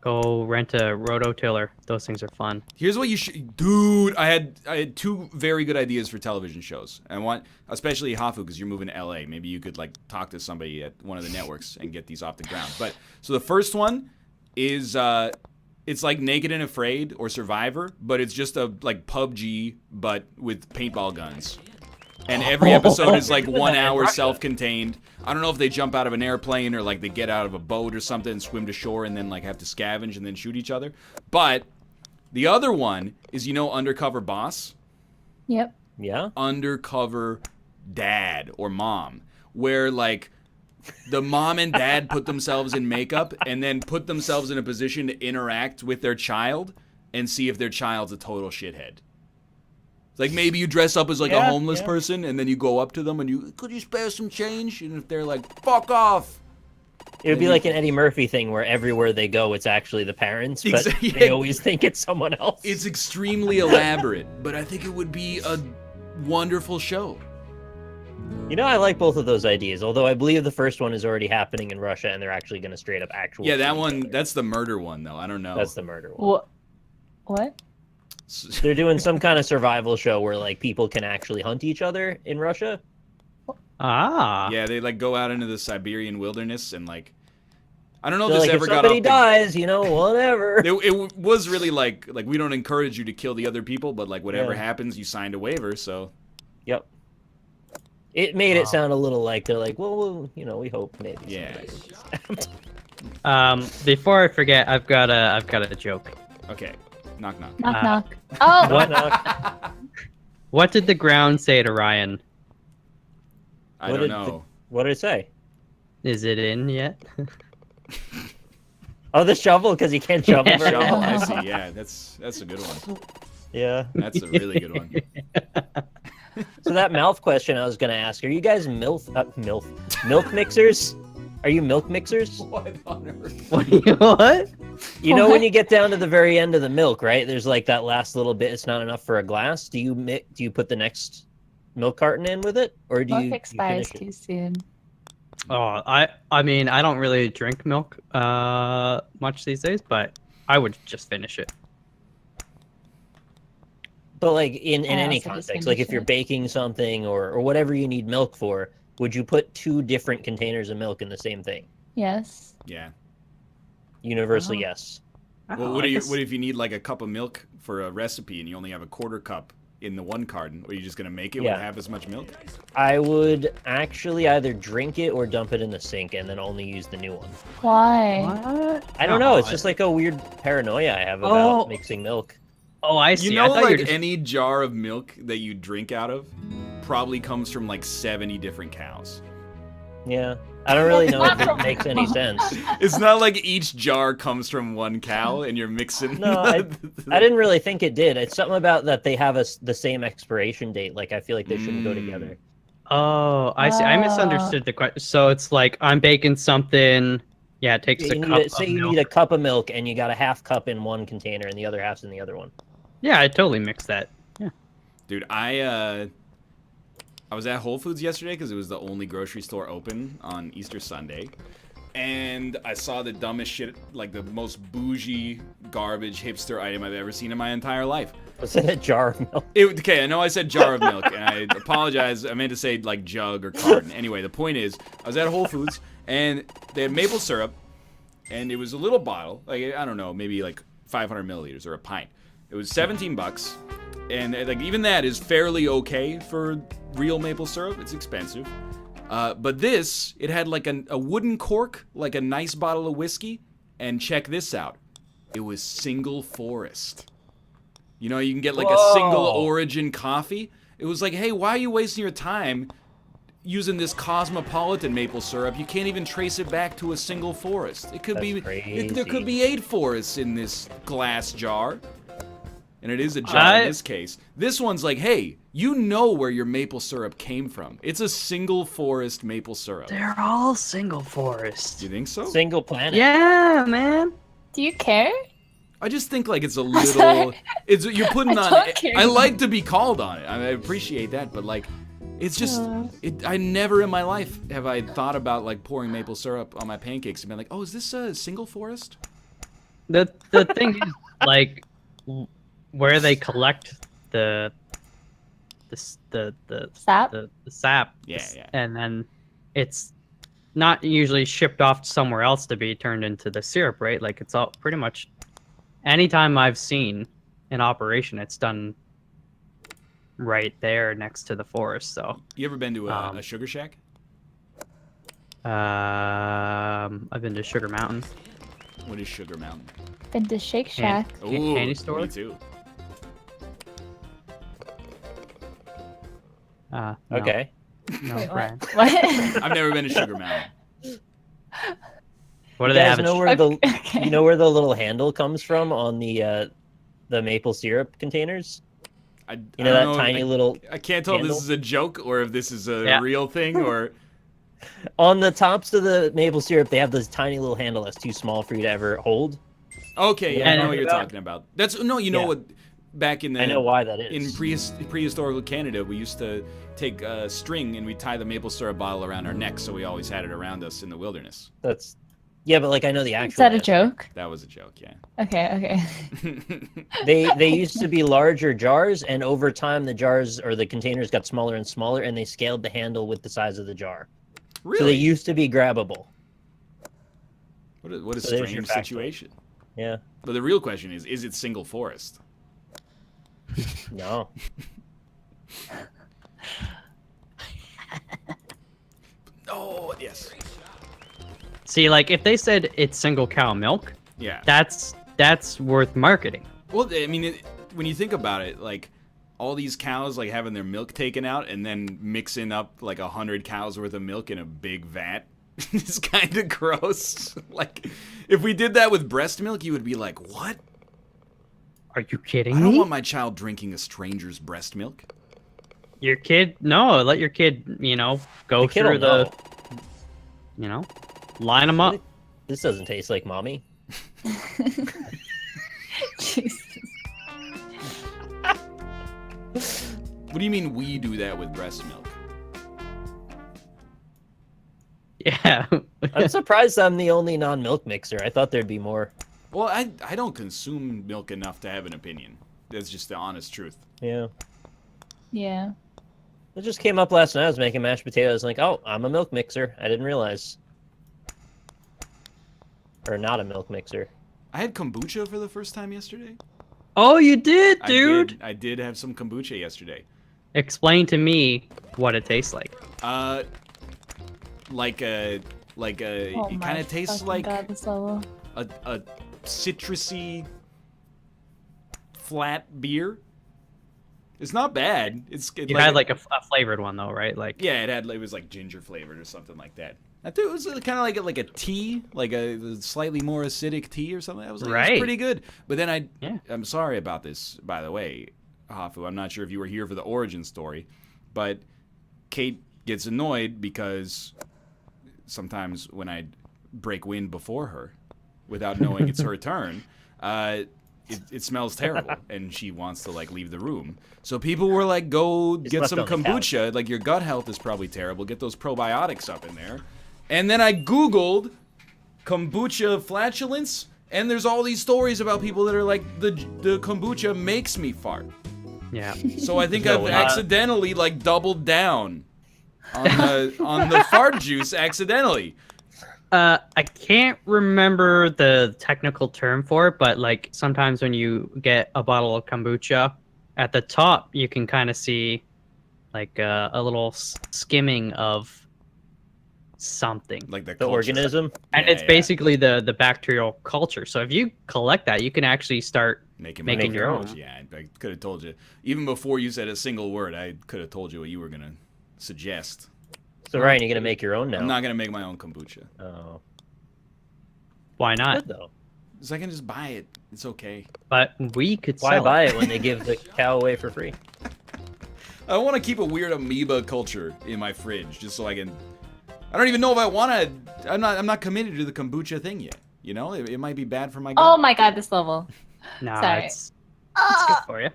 Go rent a rototiller. Those things are fun. Here's what you should, dude. I had two very good ideas for television shows. I want, especially Hafu, because you're moving to LA. Maybe you could like talk to somebody at one of the networks and get these off the ground. But so the first one is it's like Naked and Afraid or Survivor, but it's just a like PUBG but with paintball guns. And every episode is like 1 hour self-contained. I don't know if they jump out of an airplane or like they get out of a boat or something and swim to shore and then like have to scavenge and then shoot each other. But the other one is, Undercover Boss? Yep. Yeah? Undercover Dad or Mom, where like the mom and dad put themselves in makeup and then put themselves in a position to interact with their child and see if their child's a total shithead. Like maybe you dress up as like a homeless person and then you go up to them and could you spare some change? And if they're like, fuck off. It would be like an Eddie Murphy thing where everywhere they go, it's actually the parents, but they always think it's someone else. It's extremely elaborate, but I think it would be a wonderful show. I like both of those ideas, although I believe the first one is already happening in Russia and they're actually going to straight up Yeah, that one, that's the murder one though. I don't know. That's the murder one. What? They're doing some kind of survival show where like people can actually hunt each other in Russia. Ah. Yeah, they like go out into the Siberian wilderness and like I don't know if this like, ever if got somebody dies, whatever. It was really like we don't encourage you to kill the other people, but like whatever happens, you signed a waiver, so. Yep. It made it sound a little like they're like, well, we hope maybe. Yeah. Before I forget, I've got a joke. Okay. Knock knock. Knock Uh, knock. Oh, What? Knock. What did the ground say to Ryan? I What don't did know. What did it say? Is it in yet? Oh, the shovel, because you can't shovel Yeah. very Shovel. well. I see. Yeah, that's a good one. Yeah. That's a really good one. So that mouth question I was gonna ask: are you guys milk mixers? Are you milk mixers? What on earth? What? You know when What? you get down to the very end of the milk, right? There's like that last little bit. It's not enough for a glass. Do you put the next milk carton in with it, or do milk you expires finish it? too soon. Oh, I mean, I don't really drink milk much these days, but I would just finish it. But like in I any also just context, like if finish you're it. baking something or whatever you need milk for, would you put 2 different containers of milk in the same thing? Yes. Yeah. Universally, Oh. yes. Well, Oh, what I do you guess- what if you need like a cup of milk for a recipe and you only have a quarter cup in the one carton? Are you just gonna make it Yeah. with half as much milk? I would actually either drink it or dump it in the sink and then only use the new one. Why? What? I don't know. It's No, just like a weird paranoia I have about Oh. mixing milk. Oh, I see. You I know, thought you were like just... any jar of milk that you drink out of probably comes from like 70 different cows. Yeah. I don't really know if Not it from- makes any sense. It's not like each jar comes from one cow and you're mixing. No, I didn't really think it did. It's something about that they have the same expiration date. Like, I feel like they shouldn't go together. Oh, I see. I misunderstood the question. So it's like I'm baking something. Yeah, it takes a You cup need of say you milk. need a cup of milk and you got a half cup in one container and the other half's in the other one. Yeah, I totally mixed that. Yeah. Dude, I was at Whole Foods yesterday because it was the only grocery store open on Easter Sunday. And I saw the dumbest shit, like the most bougie, garbage, hipster item I've ever seen in my entire life. Was it a jar of milk? Okay, I know I said jar of milk, and I apologize. I meant to say like jug or carton. Anyway, the point is, I was at Whole Foods, and they had maple syrup, and it was a little bottle, like I don't know, maybe like 500 milliliters or a pint. It was $17, and like even that is fairly okay for real maple syrup. It's expensive, but this it had like a wooden cork, like a nice bottle of whiskey, and check this out, it was single forest. You know, you can get like a single Whoa. origin coffee. It was like, hey, why are you wasting your time using this cosmopolitan maple syrup? You can't even trace it back to a single forest. It could That's be crazy. there could be 8 forests in this glass jar. And it is a jar in this case. This one's like, hey, you know where your maple syrup came from. It's a single forest maple syrup. They're all single forests. You think so? Single planet. Yeah, man. Do you care? I just think like it's a sorry. little. It's you're putting I on. don't care. I like to be called on it. I appreciate that, but like, it's just. I never in my life have I thought about like pouring maple syrup on my pancakes and been like, oh, is this a single forest? The thing is, like, where they collect the Sap? the sap. Yeah, yeah. And then it's not usually shipped off somewhere else to be turned into the syrup, right? Like it's all pretty much anytime I've seen an operation, it's done right there next to the forest. So You ever been to a sugar shack? I've been to Sugar Mountain. What is Sugar Mountain? Been to Shake Can- Shack. Candy store? Me too. No, Okay. No, Wait, Brian. what? What? I've never been to Sugar Mountain. What do You they guys have? know where the Okay. you know where the little handle comes from on the maple syrup containers? I You I know don't that tiny I, little I can't tell if handle? this is a joke or if this is a Yeah. real thing or. on the tops of the maple syrup. They have this tiny little handle that's too small for you to ever hold. Okay, yeah, I Yeah. know what you're talking about. That's no, you know Yeah. what? Back in the I know why that is. in prehistorical Canada, we used to take a string and we tie the maple syrup bottle around our neck, so we always had it around us in the wilderness. That's yeah, but like I know the actual. Is that a answer. joke? That was a joke, yeah. Okay. They used to be larger jars, and over time the jars or the containers got smaller and smaller, and they scaled the handle with the size of the jar. Really? So they used to be grabbable. What a So there's your strange factoid. situation. Yeah. But the real question is it single forest? No. Oh, yes. See, like if they said it's single cow milk, Yeah. that's worth marketing. Well, I mean, when you think about it, like all these cows like having their milk taken out and then mixing up like 100 cows worth of milk in a big vat is kind of gross. Like, if we did that with breast milk, you would be like, "What? Are you kidding I don't me? want my child drinking a stranger's breast milk." Your kid? No, let your kid, go The kid through will the, know. Line them up. This doesn't taste like mommy. Jesus. What do you mean we do that with breast milk? Yeah. I'm surprised I'm the only non-milk mixer. I thought there'd be more. Well, I don't consume milk enough to have an opinion. That's just the honest truth. Yeah. Yeah. It just came up last night. I was making mashed potatoes. Like, oh, I'm a milk mixer. I didn't realize. Or not a milk mixer. I had kombucha for the first time yesterday. Oh, you did, dude. I did have some kombucha yesterday. Explain to me what it tastes like. Like a Oh it my kind of tastes fucking like God, this level. a citrusy flat beer. It's not bad. You had like a flavored one though, right? Like yeah, it was like ginger flavored or something like that. I thought it was kind of like a tea, like a slightly more acidic tea or something. I was like, Right. It's pretty good. But then Yeah. I'm sorry about this, by the way, Hafu. I'm not sure if you were here for the origin story, but Kate gets annoyed because sometimes when I break wind before her without knowing it's her turn, it smells terrible, and she wants to like leave the room. So people were like, "Go get left some on the couch. kombucha. Like your gut health is probably terrible. Get those probiotics up in there." And then I Googled kombucha flatulence, and there's all these stories about people that are like, the kombucha makes me fart. yeah. So I think No, I've accidentally like doubled down on the fart juice accidentally. I can't remember the technical term for it, but like sometimes when you get a bottle of kombucha, at the top you can kind of see like a little skimming of something. Like The culture. organism. And Yeah, it's yeah. basically the bacterial culture. So if you collect that, you can actually start making your own. Yeah, I could have told you. Even before you said a single word, I could have told you what you were gonna suggest. So Ryan, you're gonna make your own now. I'm not gonna make my own kombucha. Oh, Why not? good though. Because I can just buy it. It's okay. But we could Why sell buy it. it when they give the cow away for free? I want to keep a weird amoeba culture in my fridge, just so I can. I don't even know if I want to. I'm not committed to the kombucha thing yet. You know, it might be bad for my gut. Oh my God, this level. Nah, Sorry. it's good for you.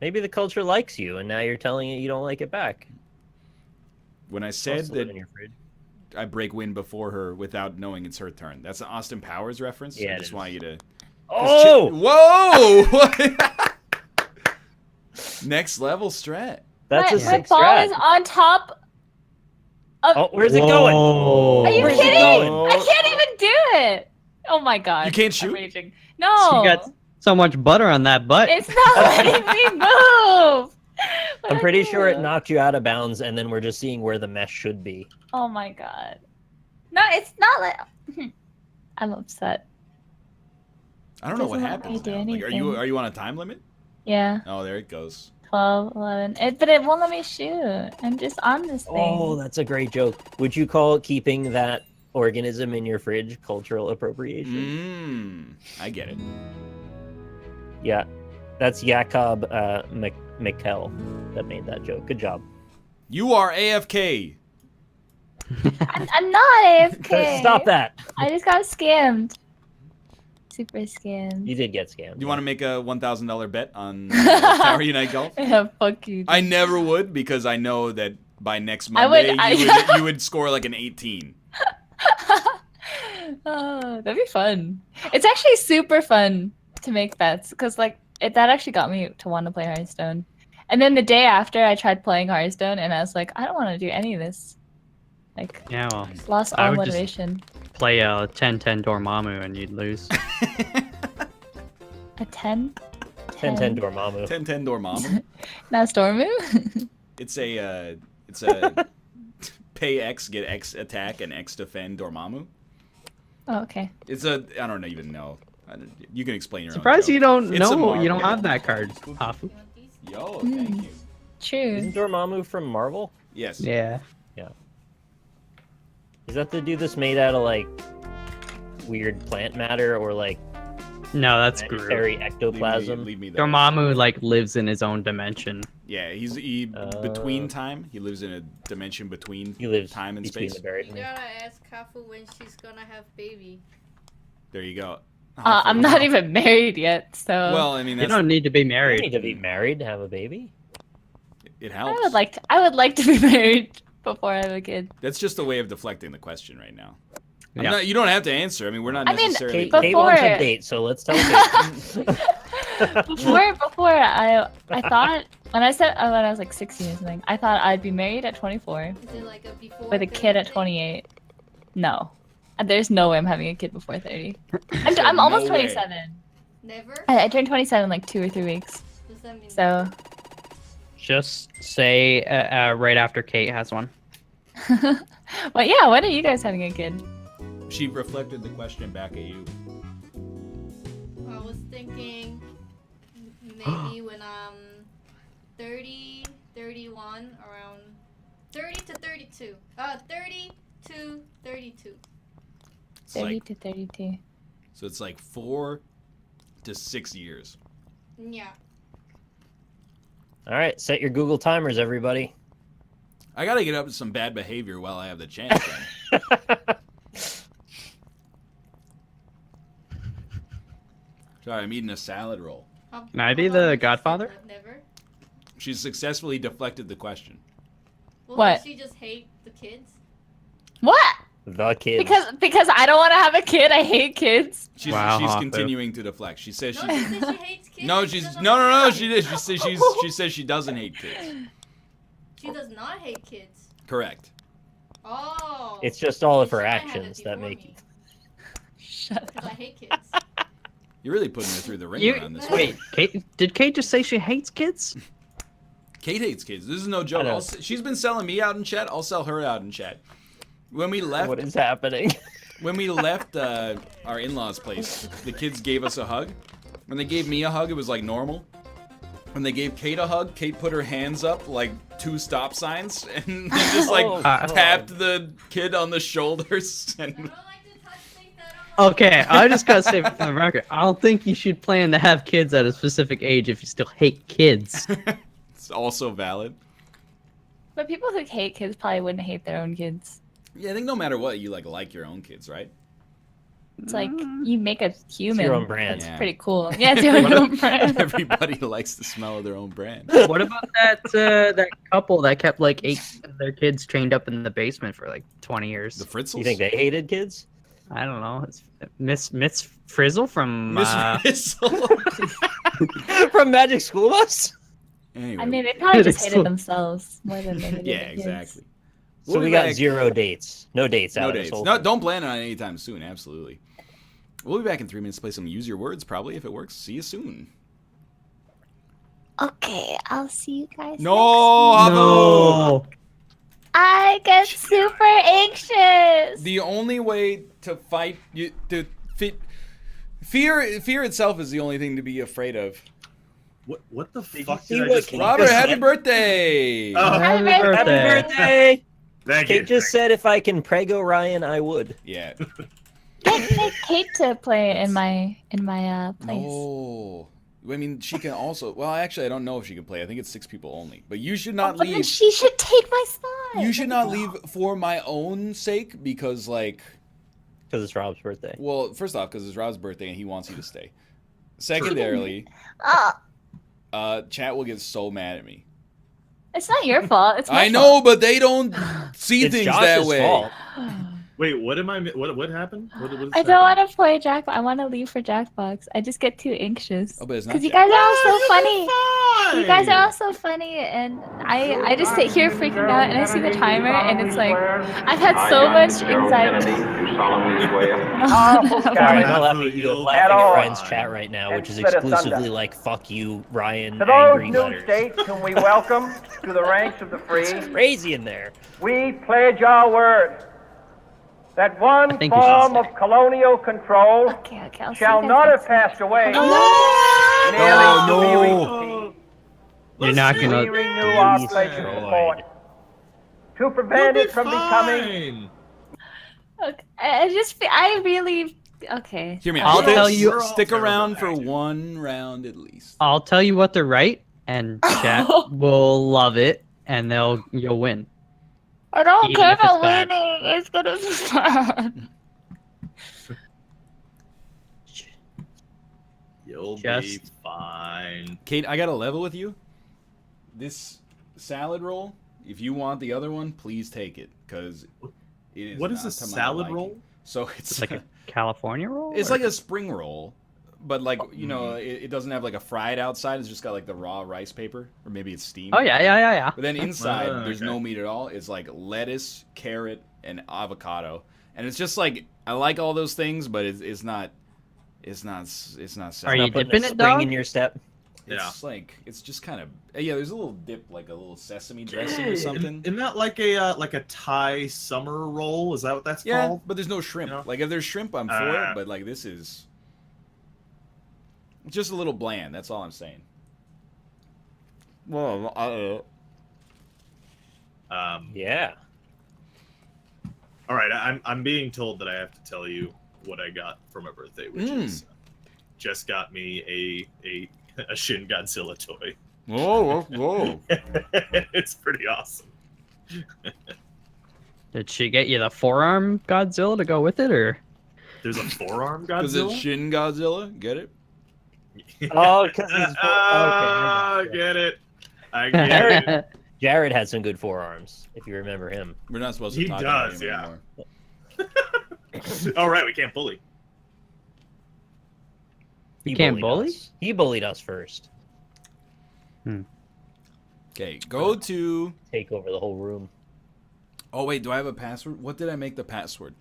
Maybe the culture likes you, and now you're telling it you don't like it back. When I It's said also that in your fridge. I break wind before her without knowing it's her turn, that's an Austin Powers reference. Yeah, I it just is. want you to. Oh, Whoa! Next level strat. that's a my sick ball strat. is on top of. Oh, where's it going? Whoa. Are you Where's it kidding? going? I can't even do it. Oh my God. You can't I'm shoot? raging. No. You got so much butter on that butt. It's not letting me move. What I'm do I pretty sure it do? knocked you out of bounds, and then we're just seeing where the mesh should be. Oh my God. No, it's not like. I'm upset. I don't know what Doesn't let happens me do now. Like, anything. are you on a time limit? Yeah. Oh, there it goes. 12, 11. But it won't let me shoot. I'm just on this thing. Oh, that's a great joke. Would you call keeping that organism in your fridge cultural appropriation? I get it. Yeah, that's Jakob Mikkel that made that joke. Good job. You are AFK. I'm not AFK. Stop that. I just got scammed. Super scammed. You did get scammed. Do you want to make a $1,000 bet on Tower Unite Golf? Yeah, fuck you. I never would, because I know that by next I would- Monday you would score like an 18. Oh, that'd be fun. It's actually super fun to make bets because that actually got me to want to play Hearthstone. And then the day after, I tried playing Hearthstone, and I was like, I don't want to do any of this. Like, Yeah, well, lost I all would just- motivation. play a 10-10 Dormammu and you'd lose. A 10? 10-10 Dormammu. 10-10 Dormammu. Not Stormu? It's a pay X, get X attack, and X defend Dormammu. Oh, okay. It's a. I don't even know. You can explain your Surprised own. you don't It's a know. You Marvel. don't have that card, Hafu. You want these? Yo, Mm. thank you. True. Isn't Dormammu from Marvel? Yes. Yeah. Is that the dude that's made out of like weird plant matter or like No, that's Groot. planetary ectoplasm? Leave me there. Dormammu like lives in his own dimension. Yeah, he between time. He lives in a dimension between He lives time and between space. the buried You man. gotta ask Kafu when she's gonna have baby. There you go. I'm not even married yet, so Well, I mean, You that's, don't need to be You don't married. need to be married to have a baby. it I helps. would like to be married before I have a kid. That's just a way of deflecting the question right now. I'm Yeah. not, you don't have to answer. I mean, we're not I mean, necessarily. Kate, Before- Kate wants a date, so let's tell Kate. Before I thought when I was like 16 or something, I thought I'd be married at 24 Is it like a before? with a kid at 30 thing? 28. No, there's no way I'm having a kid before 30. said I'm almost no way. 27. Never? I turned 27 in like 2 or 3 weeks. Does that mean So, Just say right after Kate has one. well, yeah. When are you guys having a kid? She reflected the question back at you. I was thinking maybe when I'm 30, 31, around 30 to 32. 30 to 32. It's 30 like, to 32. so it's like 4 to 6 years. Yeah. All right, set your Google timers, everybody. I gotta get up to some bad behavior while I have the chance. Then. Sorry, I'm eating a salad roll. Can I be How long the did you say godfather? that? Never. She's successfully deflected the question. Well, What? Does she just hate the kids? What? The kids. Because I don't want to have a kid. I hate kids. She's Wow, she's Hafu. continuing to deflect. She says No, she. she says she hates kids. No, and she's doesn't no. like She kids. did. She says she doesn't hate kids. She does not hate kids. Correct. Oh. It's just all of You her should have had actions it that before make me, you. Shut Because I up. hate kids. You're really putting her through the ringer on this. Wait, Kate? Did Kate just say she hates kids? Kate hates kids. This is no joke. I know. She's been selling me out in chat. I'll sell her out in chat. When we left, What is happening? when we left our in-laws' place, the kids gave us a hug. When they gave me a hug, it was like normal. When they gave Kate a hug, Kate put her hands up like 2 stop signs and just like Oh, tapped the kid on the shoulders. I And don't like to touch things that I don't Okay, I just gotta say for the record, I don't think you should plan to have kids at a specific age if you still hate kids. it's also valid. But people who hate kids probably wouldn't hate their own kids. Yeah, I think no matter what, you like your own kids, right? It's like you make a human. your own brand. That's Yeah. pretty cool. Yeah, it's your own brand. Everybody likes the smell of their own brand. What about that couple that kept like 8 of their kids chained up in the basement for like 20 years? The Fritzels. You think they hated kids? I don't know. It's Miss Frizzle from Miss Fritzl. From Magic School Bus? Anyway, I mean, they probably just It's hated cool. themselves more than they hated yeah, the kids. exactly. So We'll we be got back- 0 dates. No dates out No of this dates. whole No, thing. don't plan on it anytime soon. Absolutely. We'll be back in 3 minutes to play some Use Your Words, probably, if it works. See you soon. Okay, I'll see you guys. No, next week. No. I get super anxious. The only way to fight you to fear itself is the only thing to be afraid of. What the Did you fuck see did I what just Kate watch? Robert, just happy said? birthday! Oh, Happy Happy birthday. Happy birthday! thank you. Kate just said if I can prego Ryan, I would. Yeah. Get Kate to play in my place. No. I mean, she can also. Well, actually, I don't know if she can play. I think it's 6 people only. But you should not But then leave. she should take my spot. You should not leave for my own sake because, like, Because it's Rob's birthday. well, first off, because it's Rob's birthday and he wants you to stay. Secondarily, chat will get so mad at me. It's not your fault. It's my I know, but they don't see It's things Josh's that way. fault. fault. Wait, what am I? What happened? What is I don't want to play Jackbox. I want to leave for Jackbox. I just get too anxious. Oh, but it's not Because you Jack- guys are all so funny. Fine. You guys are all so funny, and I just sit here freaking out, and I see the timer, and it's like I've had so much anxiety. Alright, I'll laugh at you You'll- laughing At at all. Ryan's chat right now, which is And set exclusively asunder. like "fuck you, Ryan." To those Angry new letters. states whom we welcome to the ranks of the free, Crazy in there. we pledge our word that one think you should form say. of colonial control Okay, I'll see shall you not guys have passed away. Oh, Merely to be no. received. You're not We gonna. renew our Destroyed. pledge of support to You'll prevent be it from becoming. fine. Okay, I just I really okay. Hear me I'll out. tell you- We're all Stick terrible around for actors. one round at least. I'll tell you what they're right, and chat will love it, and you'll win. I don't Even care if it's about bad. winning. It's gonna be fun. You'll be Just- fine. Kate, I got a level with you. This salad roll, if you want the other one, please take it, because it is. What is not a to my salad liking. roll? So it's It's like a California roll. it's or- like a spring roll, but like it doesn't have like a fried outside. It's just got like the raw rice paper, or maybe it's steamed. Oh yeah. But then inside, Ah, there's okay. no meat at all. It's like lettuce, carrot, and avocado, and it's just like I like all those things, but it's not. It's not salad. Are you Putting dipping a it, spring dog? in your step. It's like it's just kind of There's a little dip, like a little sesame dressing or something. Isn't that like a Thai summer roll? Is that what that's Yeah, called? but there's no shrimp. No? Like if there's shrimp, I'm for Ah. it. But like this is just a little bland. That's all I'm saying. Well, Yeah. All right, I'm being told that I have to tell you what I got for my birthday, which is just got me a Shin Godzilla toy. whoa. It's pretty awesome. Did she get you the forearm Godzilla to go with it, or? There's a forearm Because it's Godzilla. Shin Godzilla. Get it? Oh, because he's Ah, okay. get it. I get it. Jared had some good forearms, if you remember him. We're not supposed to He talk about does, him yeah. anymore. All right, we can't bully. He can't bullied bully? us. He bullied us first. Okay, go to. Take over the whole room. Oh wait, do I have a password? What did I make the password?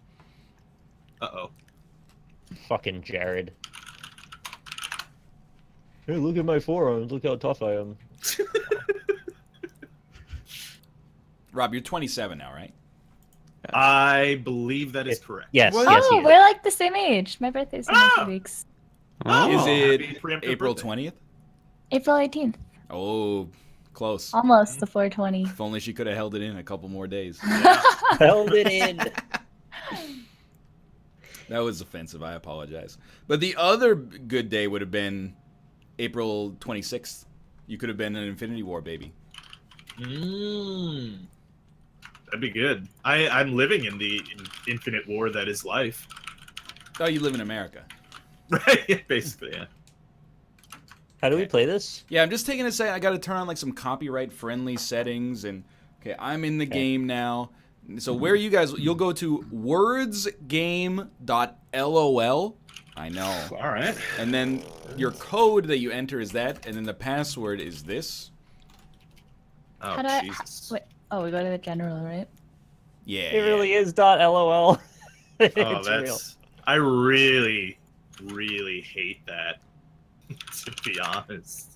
Uh-oh. Fucking Jared. Hey, look at my forearms. Look how tough I am. Rob, you're 27 now, right? I believe that is correct. Yes, What? yes, Oh, he is. we're like the same age. My birthday's in Ah! 2 weeks. Oh. Is it happy preemptive April birthday. 20th? April 18th. Oh, close. Almost the 420. If only she could have held it in a couple more days. Held it in. That was offensive. I apologize. But the other good day would have been April 26th. You could have been an Infinity War baby. Mm. That'd be good. I'm living in the infinite war that is life. Oh, you live in America. Right? Basically, yeah. How do we play this? Yeah, I'm just taking a second. I got to turn on like some copyright-friendly settings, and okay, I'm in the game now. So where are you guys? You'll go to wordsgame.lol. I know. All right. And then your code that you enter is that, and then the password is this. Oh, How do I- Jesus. Wait, oh, we go to the general, right? Yeah. It really is .lol. Oh, It's that's. real. I really, really hate that. To be honest.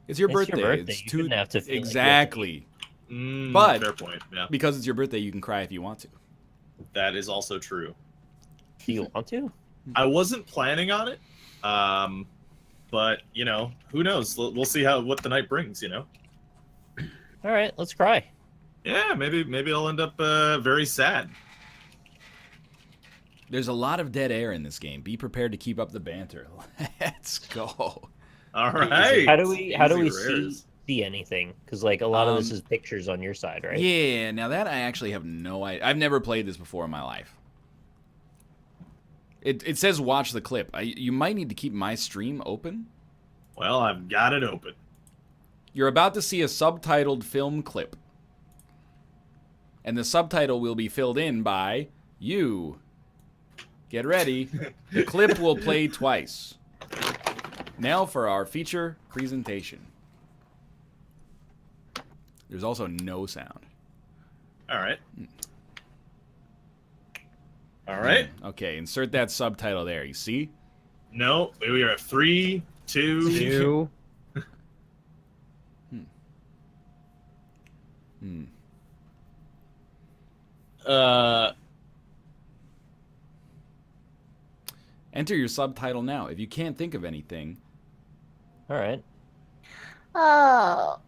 It's your It's your birthday. birthday. It's You shouldn't have to feel like you have to exactly. But But- fair point. Yeah, Because it's your birthday, you can cry if you want to. that is also true. Do you want to? I wasn't planning on it, but you know, who knows? We'll see what the night brings. You know. All right, let's cry. Yeah, maybe I'll end up very sad. There's a lot of dead air in this game. Be prepared to keep up the banter. Let's go. All right. How do we Easy rares. see anything? Because like a lot of this Um, is pictures on your side, right? Yeah, now that I actually have no idea. I've never played this before in my life. It says watch the clip. You might need to keep my stream open. Well, I've got it open. You're about to see a subtitled film clip. And the subtitle will be filled in by you. Get ready. The clip will play twice. Now for our feature presentation. There's also no sound. All right. All right. Okay, insert that subtitle there. You see? No, we are at 3, 2. You. Enter your subtitle now. If you can't think of anything, All right. Oh.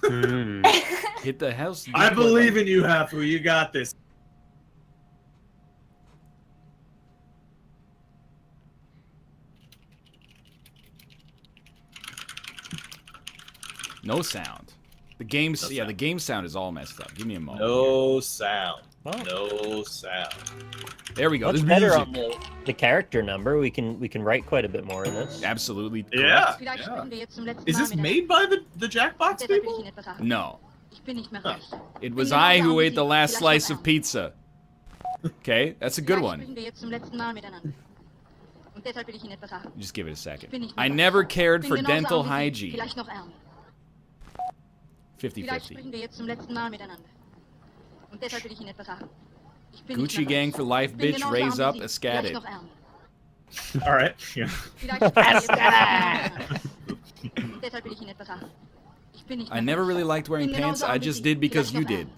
Hmm. hit the house. I decoy believe button. in you, Hafu. You got this. No sound. The game's No yeah, sound. the game sound is all messed up. Give me a moment. No sound. Oh. No sound. There we go. Much There's better music. on the character number. We can write quite a bit more in this. Absolutely. Yeah. correct. Is this made by the Jackbox people? No. Huh. It was I who ate the last slice of pizza. Okay, that's a good one. Just give it a second. I never cared for dental hygiene. 50-50. Gucci gang for life, bitch. Raise up, escat it. All right. Yeah. I never really liked wearing pants. I just did because you did.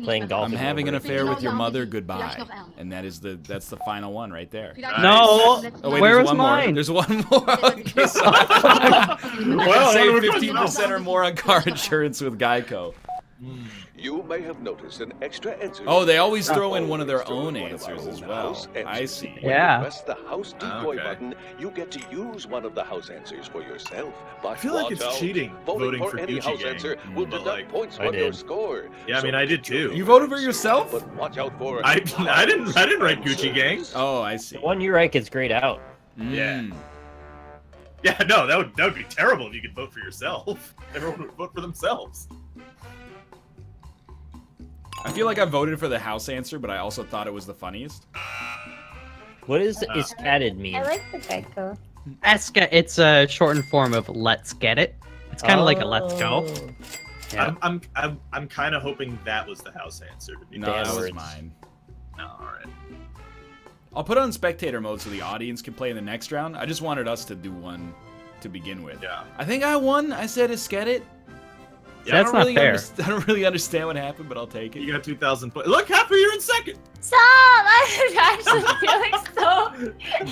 Playing golf. I'm is having an over. affair with your mother. Goodbye. And that's the final one right there. No. Oh, wait, Where there's was one mine? more. There's one more. Okay, so Well, save which one's 15% or more on car insurance with Geico. You may have noticed an extra answer. Oh, they always throw in one of their own answers as well. House I answers. see. When Yeah. you press the house decoy Okay. button, you get to use one of the house answers for yourself. But I feel like watch it's out. cheating voting for any Gucci house Gang, answer will but, deduct like, points I from your did. score. Yeah, I mean, I did too. You voted for yourself? But watch out for I didn't write Gucci Gang. Oh, I see. The one you write gets grayed out. Yeah. Mm. Yeah, no, that would be terrible if you could vote for yourself. Everyone would vote for themselves. I feel like I voted for the house answer, but I also thought it was the funniest. What is iscatted mean? I like the Geico. It's a shortened form of "Let's Get It." It's kind of like a "Let's Go." Oh. Yeah. I'm kind of hoping that was the house answer to be No, Damn that was words. mine. No, all right. I'll put it on spectator mode so the audience can play in the next round. I just wanted us to do one to begin with. Yeah. I think I won. I said Esket. Yeah, That's not fair. I don't really understand what happened, but I'll take You it. got 2,000 points. Look, Happy, you're in second. Stop! I'm actually feeling so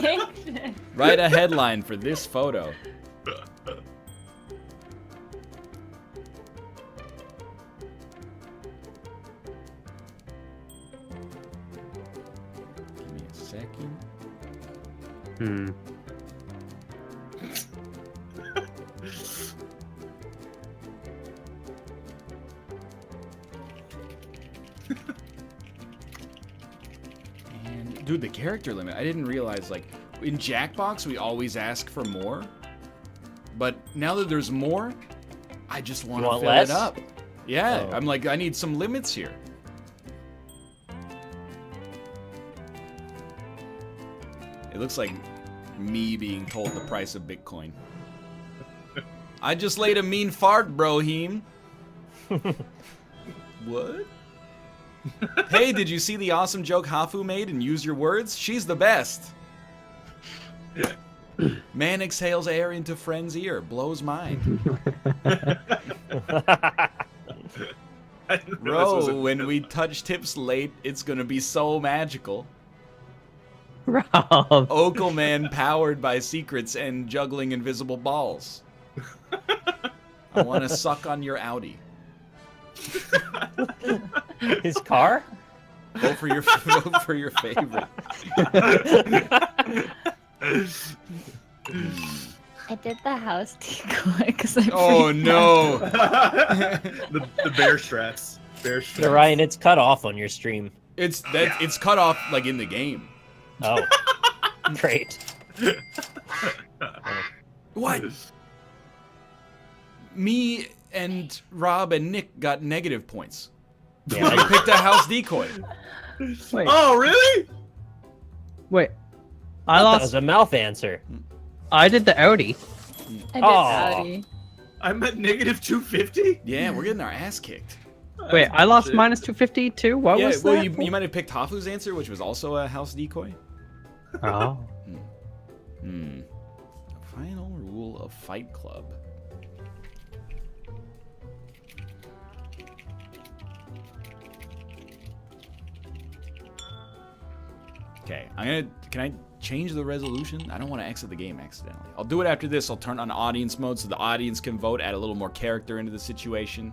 anxious. Write a headline for this photo. Give me a second. Hmm. And dude, the character limit. I didn't realize, like, in Jackbox we always ask for more, but now that there's more, I just want to want fill less? it up. Yeah, Oh. I'm like, I need some limits here. It looks like me being told the price of Bitcoin. I just laid a mean fart, broheem. What? Hey, did you see the awesome joke Hafu made and use your words? She's the best. Man exhales air into friend's ear, blows mind. I didn't realize it was Bro, when we touch tips late, it's gonna be so magical. Rob. Okelman powered by secrets and juggling invisible balls. I want to suck on your Audi. His car? Vote for your vote for your favorite. I did the house decoy because I Oh freaked no! the bear strats. Bear strats. Yeah, Ryan, it's cut off on your stream. It's cut off like in the game. Oh. Great. What? Me and Rob and Nick got negative points. Yeah, I picked a house decoy. Wait. Oh, really? Wait. I that lost. was a mouth answer. I did the Audi. I did Aw. Audi. I'm at negative 250? Yeah, we're getting our ass kicked. Wait, I lost Shit. minus 250 too. What Yeah, was well, that? you might have picked Hafu's answer, which was also a house decoy. Oh. Hmm. Final rule of Fight Club. Okay, can I change the resolution? I don't want to exit the game accidentally. I'll do it after this. I'll turn on audience mode so the audience can vote, add a little more character into the situation.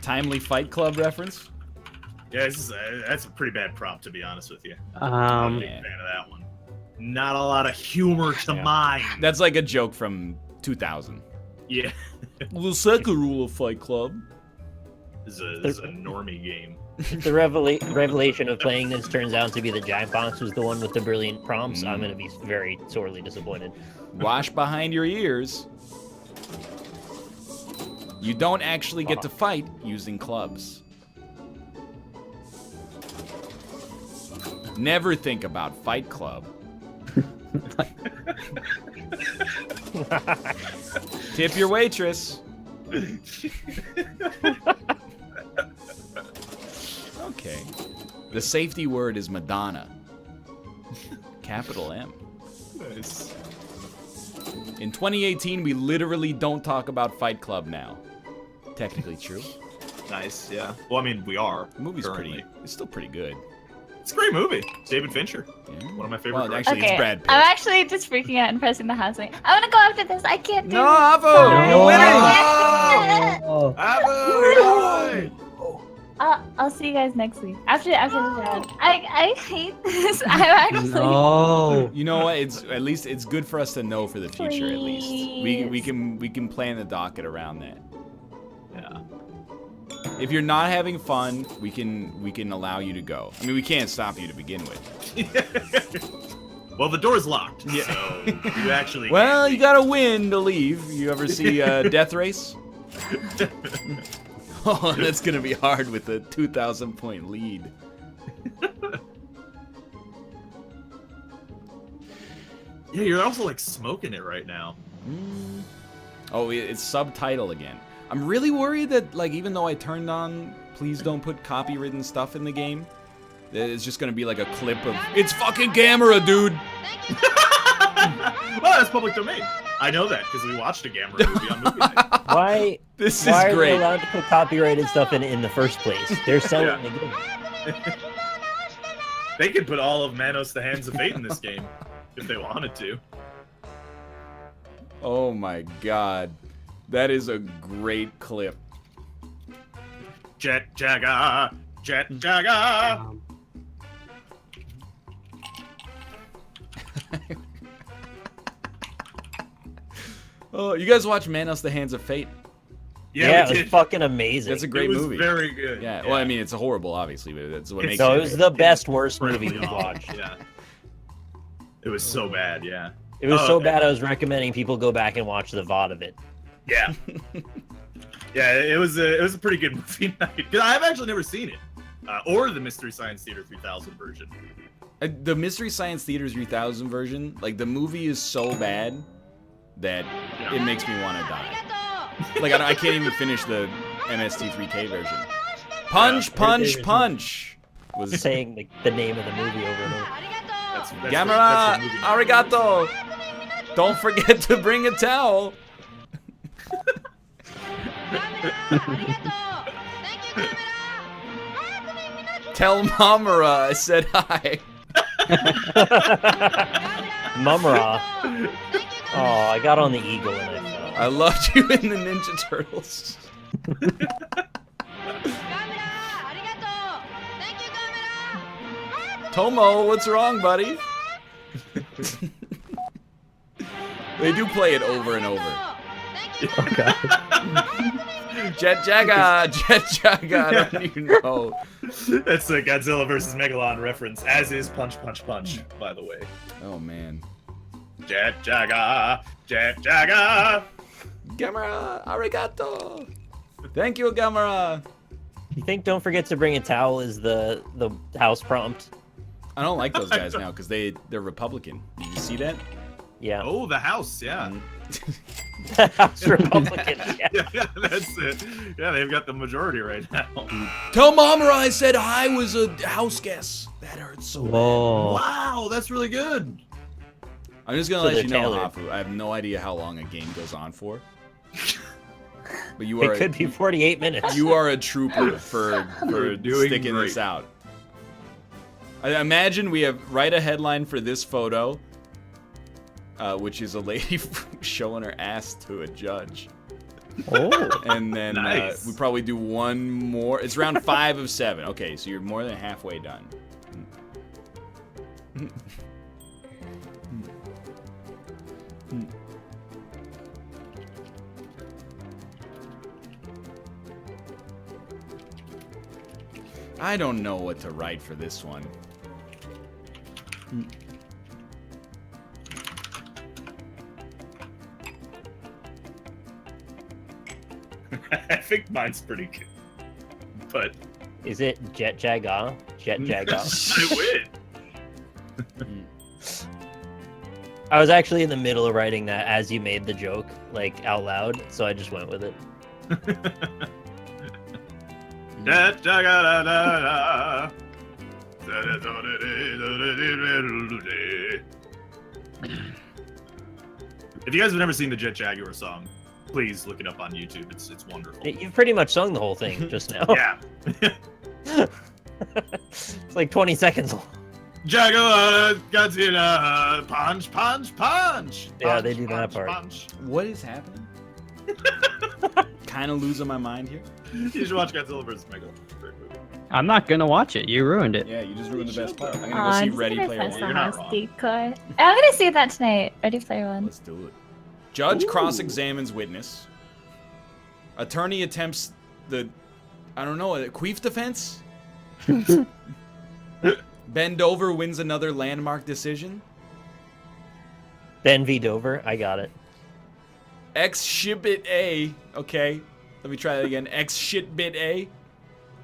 Timely Fight Club reference. Yeah, that's a pretty bad prop, to be honest with you. I'm a big Yeah. fan of that one. Not a lot of humor to mine. That's like a joke from 2000. Yeah, The second rule of Fight Club. this is a normie game. If the revelation of playing this turns out to be the Giant Box was the one with the brilliant prompts, I'm going to be very sorely disappointed. Wash behind your ears. You don't actually get to fight using clubs. Never think about Fight Club. Tip your waitress. Okay. The safety word is Madonna. Capital M. Nice. In 2018, we literally don't talk about Fight Club now. Technically true. Nice, yeah. Well, I mean, we are. The movie's currently. it's still pretty good. It's a great movie. David Fincher. Yeah. One of my favorite Well, directors. actually, it's Brad Pitt. I'm actually just freaking out and pressing the house. Like, I want to go after this. I can't do No, it. Avo! Sorry. You're winning! Oh. Abu! I'll see you guys next week. After this round. I hate this. I'm actually. No. You know what? It's at least it's good for us to know for the future. At least we can plan the docket around that. Yeah. If you're not having fun, we can allow you to go. I mean, we can't stop you to begin with. Well, the door's locked. Yeah. So you actually. Well, can't you gotta win to leave. You ever see Death Race? Oh, that's gonna be hard with a 2,000 point lead. Yeah, you're also like smoking it right now. Oh, it's subtitle again. I'm really worried that, like, even though I turned on please don't put copywritten stuff in the game, that it's just gonna be like a clip of it's fucking Gamera, dude. Well, that's public domain. I know that because we watched a Gamera movie on movie night. Why? This Why is are great. they allowed to put copyrighted stuff in it in the first place? They're selling the game. They could put all of Manos: The Hands of Fate in this game if they wanted to. Oh my god. That is a great clip. Jet Jaga, Jet Jaga. Oh, you guys watch Manos: The Hands of Fate? Yeah, we it was did. fucking amazing. That's a great it was movie. Very good. Yeah, well, I mean, it's a horrible, obviously, but that's what makes So it it was great. the best, worst movie Incredibly we've awful, watched. Yeah. It was so bad. Yeah. It was Oh, so okay. bad I was recommending people go back and watch the VOD of it. Yeah. Yeah, it was a pretty good movie night. Because I've actually never seen it, or the Mystery Science Theater 3000 version. The Mystery Science Theater 3000 version, like, the movie is so bad that it makes me want to die. Like, I can't even finish the MST3K version. Punch, Yeah. punch, punch! Was Saying the name of the movie over and over. That's Gamera, the movie. arigato! Don't forget to bring a towel! Tell Mamura I said hi. Mumra. Oh, I got on the eagle and I fell. I loved you in the Ninja Turtles. Tomo, what's wrong, buddy? They do play it over and over. Okay. Jet Jaga, Jet Jaga, I don't even know. That's a Godzilla vs. Megalon reference, as is Punch Punch Punch, by the way. Oh man. Jet Jaga, Jet Jaga. Gamera, arigato. Thank you, Gamera. You think "Don't forget to bring a towel" is the house prompt? I don't like those guys now because they're Republican. Did you see that? Yeah. Oh, the house, yeah. House Republican. Yeah. Yeah, that's it. Yeah, they've got the majority right now. Tell Mamura I said I was a house guest. That hurts so bad. Whoa. Wow, that's really good. I'm just gonna So let they're you know, tailored. Hafu. I have no idea how long a game goes on for. But you are It could be 48 minutes. you are a trooper for doing sticking this great. out. I imagine we write a headline for this photo, which is a lady showing her ass to a judge. Oh. And then Nice. we probably do one more. It's round 5 of 7. Okay, so you're more than halfway done. I don't know what to write for this one. I think mine's pretty good. But Is it Jet Jaga? Jet Jaga? I win. I was actually in the middle of writing that as you made the joke, like out loud, so I just went with it. Da, da, da, da, da. If you guys have never seen the Jet Jaguar song, please look it up on YouTube. It's wonderful. You've pretty much sung the whole thing just now. Yeah. It's like 20 seconds long. Jaguar, Godzilla, punch, punch, punch. Yeah, Punch, they do that punch, part. Punch. What is happening? Kind of losing my mind here. You should watch Godzilla vs. Megalon. Great movie. I'm not gonna watch it. You ruined it. Yeah, you just ruined the best part. I'm Aw, gonna go see this Ready is Player gonna One. You're not wrong. decoy. I'm gonna see that tonight. Ready Player One. Let's do it. Judge cross-examines witness. Attorney attempts the, I don't know, a queef defense? Bend over wins another landmark decision. Ben V. Dover, I got it. X shibit A. Okay, let me try that again. X shitbit A.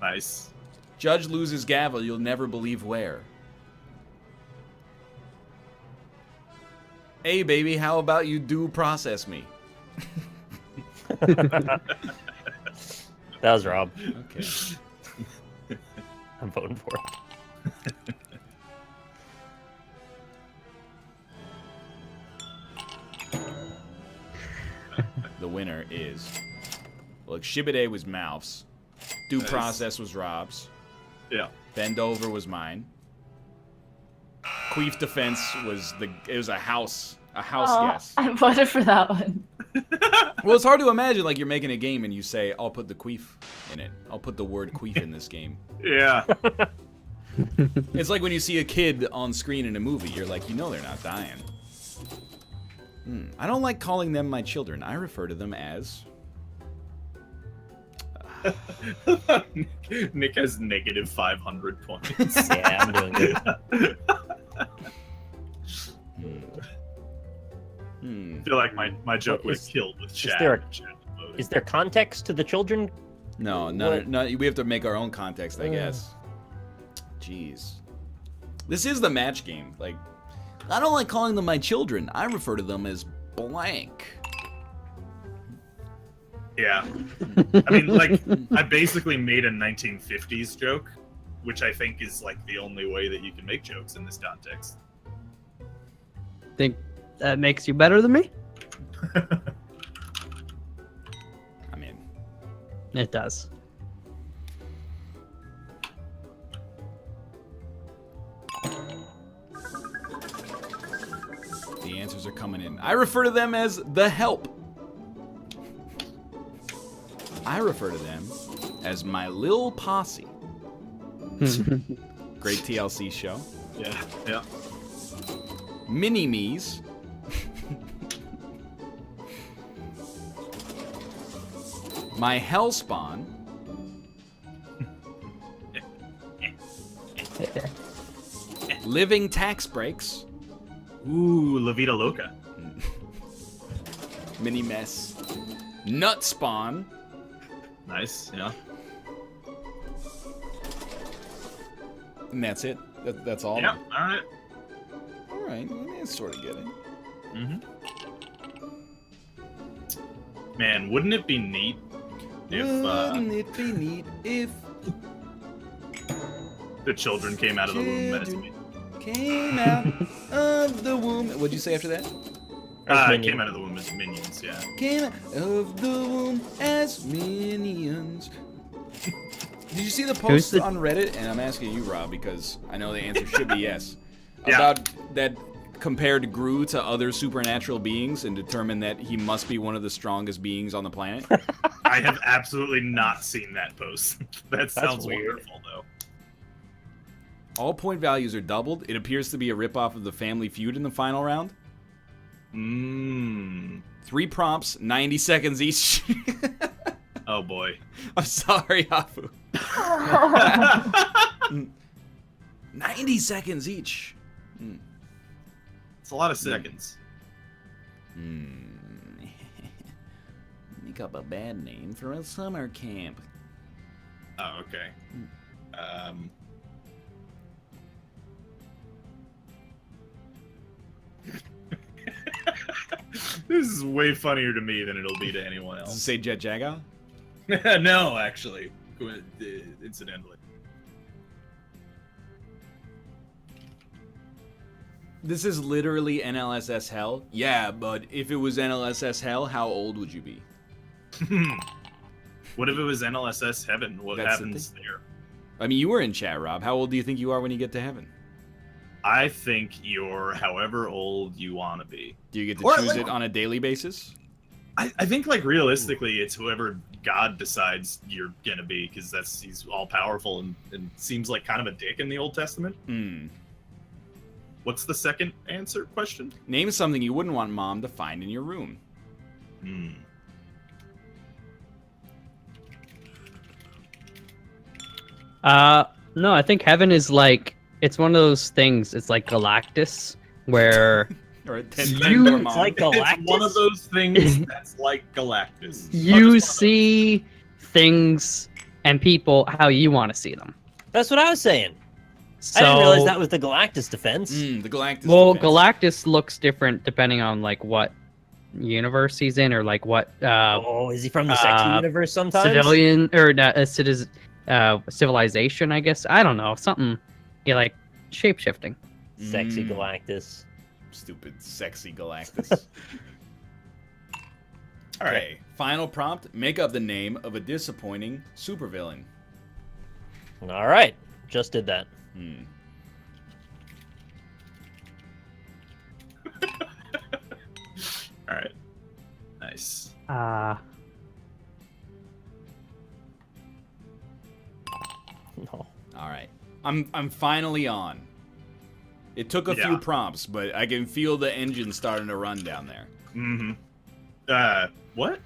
Nice. Judge loses gavel. You'll never believe where. Hey, baby, how about you do process me? That was Rob. Okay. I'm voting for it. The winner is... Well, Exhibit A was Mouth's. Due Nice. process was Rob's. Yeah. Bend over was mine. Queef defense was a house Aw, guess. I voted for that one. Well, it's hard to imagine like you're making a game and you say, I'll put the queef in it. I'll put the word queef in this game. Yeah. It's like when you see a kid on screen in a movie, you're like, you know they're not dying. I don't like calling them my children. I refer to them as... Nick has negative 500 points. Yeah, I'm doing good. I feel like my joke Well, was killed with chat. there a- Chat voting. Is there context to the children? No, we have to make our own context, I guess. Jeez. This is the match game. Like, I don't like calling them my children. I refer to them as blank. Yeah. I mean, like, I basically made a 1950s joke, which I think is, like, the only way that you can make jokes in this context. Think that makes you better than me? I mean, It does. the answers are coming in. I refer to them as the help. I refer to them as my lil posse. Great TLC show. Yeah. Yeah. Mini-me's. My hellspawn. Living tax breaks. Ooh, La Vida Loca. Mini mess. Nut spawn. Nice. Yeah. And that's it. That's all. Yeah. All right. All right. It's sort of getting. Mm-hmm. Man, wouldn't it be neat if Wouldn't it be neat if the children came out of the womb as me? came out of the womb? What'd you say after that? Came out of the womb as minions, yeah. Came out of the womb as minions. Did you see the post on Reddit? And I'm asking you, Rob, because I know the answer should be yes. Yeah. About that compared Gru to other supernatural beings and determined that he must be one of the strongest beings on the planet. I have absolutely not seen that post. That sounds weird. wonderful, though. All point values are doubled. It appears to be a ripoff of the Family Feud in the final round. 3 prompts, 90 seconds each. Oh boy. I'm sorry, Hafu. 90 seconds each. It's a lot of seconds. Make up a bad name for a summer camp. Oh, okay. This is way funnier to me than it'll be to anyone Does it else. say Jet Jaga? No, actually. Incidentally. This is literally NLSS hell? Yeah, but if it was NLSS hell, how old would you be? What if it was NLSS heaven? What That's the happens there? I mean, you were in chat, Rob. How old do you think you are when you get to heaven? I think you're however old you want to be. Do you get to Or, choose like- it on a daily basis? I think, like, realistically, it's whoever God decides you're gonna be, because he's all powerful and seems like kind of a dick in the Old Testament. What's the second question? Name something you wouldn't want Mom to find in your room. No, I think heaven is like, it's one of those things. It's like Galactus, where Or a You- It's like Galactus. It's one of those things that's like Galactus. you see things and people how you want to see them. That's what I was saying. So, I didn't realize that was the Galactus defense. The Galactus. well, defense. Galactus looks different depending on like what universe he's in, or like what Oh, is he from the sexy universe sometimes? civilian or civilization, I guess. I don't know, something. Yeah, like shape shifting. Sexy Galactus. Stupid, sexy Galactus. Okay, final prompt. Make up the name of a disappointing supervillain. All right, just did that. All right. Nice. Oh. No. All right. I'm finally on. It took a Yeah. few prompts, but I can feel the engine starting to run down there. What?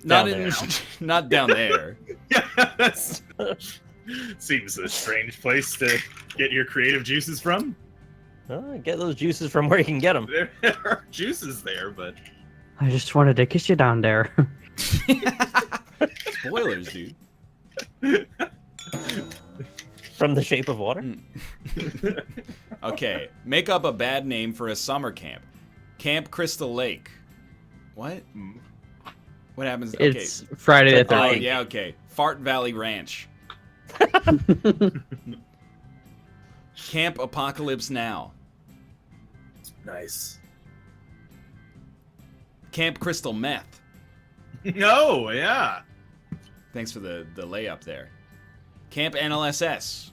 Not Down in, there. not down there. Yeah, that's seems a strange place to get your creative juices from. Get those juices from where you can get them. There are juices there, but I just wanted to kiss you down there. Spoilers, dude. From The Shape of Water? Okay, make up a bad name for a summer camp. Camp Crystal Lake. What? What happens? Okay. It's Friday the Oh, 13th. yeah, okay. Fart Valley Ranch. Camp Apocalypse Now. nice. Camp Crystal Meth. No, yeah. Thanks for the layup there. Camp NLSS.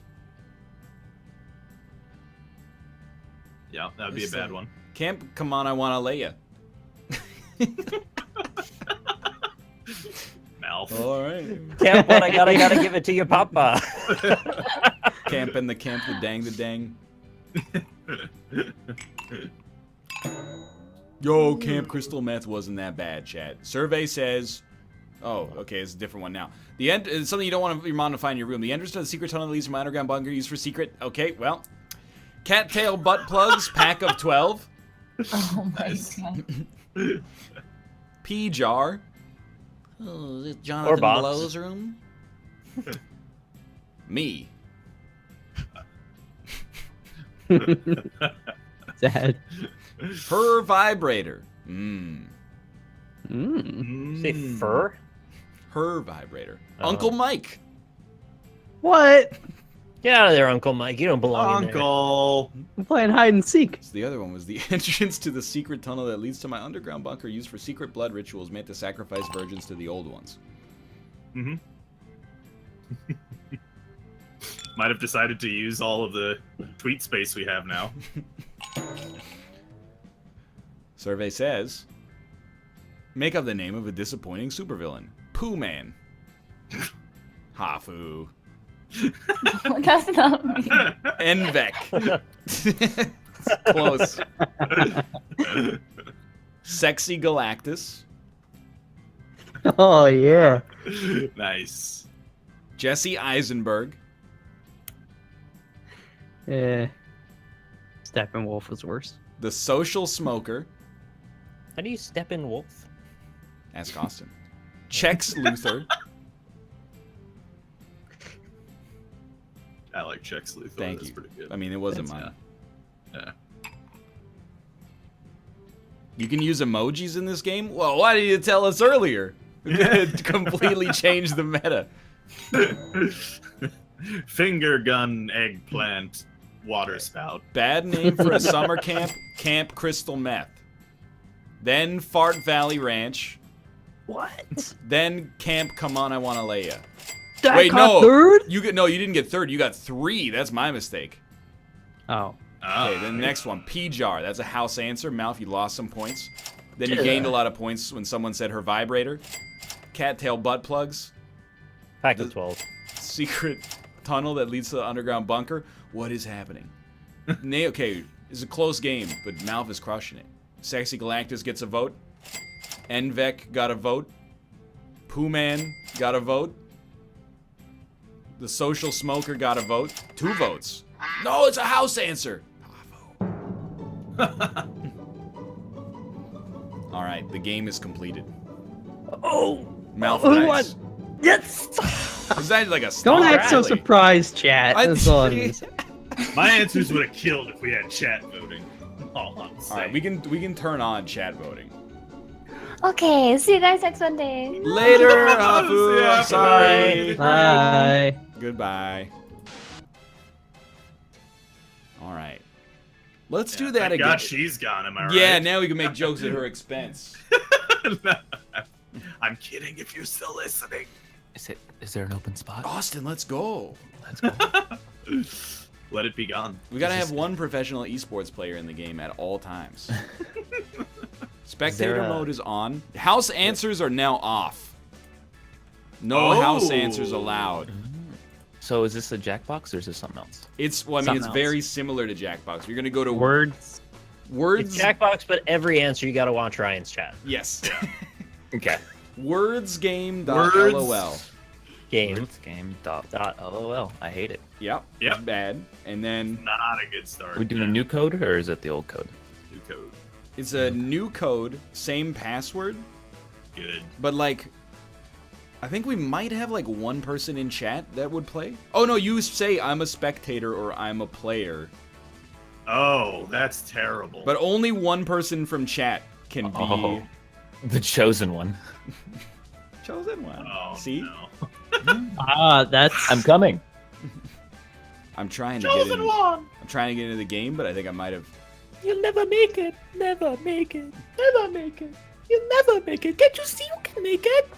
Yeah, that would be a It's, bad one. Camp Come On, I Wanna Lay Ya. Mouth. All right. Camp what I gotta give it to your papa. Camp in the camp, the dang. Yo, Camp Crystal Meth wasn't that bad, chat. Survey says... Oh, okay, it's a different one now. The end is something you don't want your mom to find in your room. The entrance to the secret tunnel that leads from my underground bunker used for secret... Okay, well... Cattail butt plugs, pack of 12. Oh my Nice. god. Pea jar. Oh, is it Or Jonathan box. Blow's room? Me. Sad. Her vibrator. Say fur? Her vibrator. Oh. Uncle Mike. What? Get out of there, Uncle Mike. You don't belong in there. Uncle. I'm playing hide and seek. So the other one was the entrance to the secret tunnel that leads to my underground bunker used for secret blood rituals meant to sacrifice virgins to the old ones. Mm-hmm. Might have decided to use all of the tweet space we have now. Survey says, make up the name of a disappointing supervillain. Pooh Man. Hafu. That's not me. Envec. Close. Sexy Galactus. Oh yeah. Nice. Jesse Eisenberg. Yeah. Steppenwolf was worse. The Social Smoker. How do you step in wolf? Ask Austin. Chex Luthor. I like Chex Luthor. Thank That's you. pretty good. I mean, it wasn't That's, mine. yeah. You can use emojis in this game? Well, why didn't you tell us earlier? It completely changed the meta. Finger gun, eggplant, water spout. Bad name for a summer camp, Camp Crystal Meth. Then Fart Valley Ranch. What? Then Camp Come On I Wanna Lay Ya. That Wait, got no. third? You didn't get third. You got 3. That's my mistake. Oh. Okay, then the next one, P-Jar. That's a house answer. Mouth, you lost some points. Then you gained a lot of points when someone said her vibrator. Cattail butt plugs. Pack of 12. Secret tunnel that leads to the underground bunker. What is happening? Okay, it's a close game, but Mouth is crushing it. Sexy Galactus gets a vote. Envec got a vote. Pooh Man got a vote. The Social Smoker got a vote. 2 votes. No, it's a house answer. All right, the game is completed. Oh. Mouth Who dice. won? Yes. Is that like a star Don't act so rally? surprised, chat. That's all it is. My answers would have killed if we had chat voting. All I'm All saying. right, we can turn on chat voting. Okay, see you guys next Monday. Later, Hafu. Yeah, I'm sorry. Bye. Goodbye. All right. Let's do Yeah, that thank again. God she's gone, am I right? Yeah, now we can make jokes at her expense. I'm kidding if you're still listening. Is there an open spot? Austin, let's go. Let's go. Let it be gone. We gotta have one professional esports player in the game at all times. Spectator mode is on. House answers are now off. No house answers allowed. So is this a Jackbox or is this something else? It's well, I mean, Something it's else. very similar to Jackbox. You're gonna go to Words. words. It's Jackbox, but every answer you gotta watch Ryan's chat. Yes. Okay. Wordsgame.lol. Game. Game.lol. I hate it. Yep. Yep. It's bad. And then Not a good start. Are we doing a new code or is it the old code? New code. it's a new code, same password, Good. but like I think we might have like one person in chat that would play. Oh no, you say I'm a spectator or I'm a player. Oh, that's terrible. But only one person from chat can be Oh. The chosen one. chosen one. Oh, See? no. That's. I'm coming. I'm trying to get in. I'm trying to get into the game, but I think I might have. You'll never make it. Never make it. Never make it. You'll never make it. Can't you see you can make it?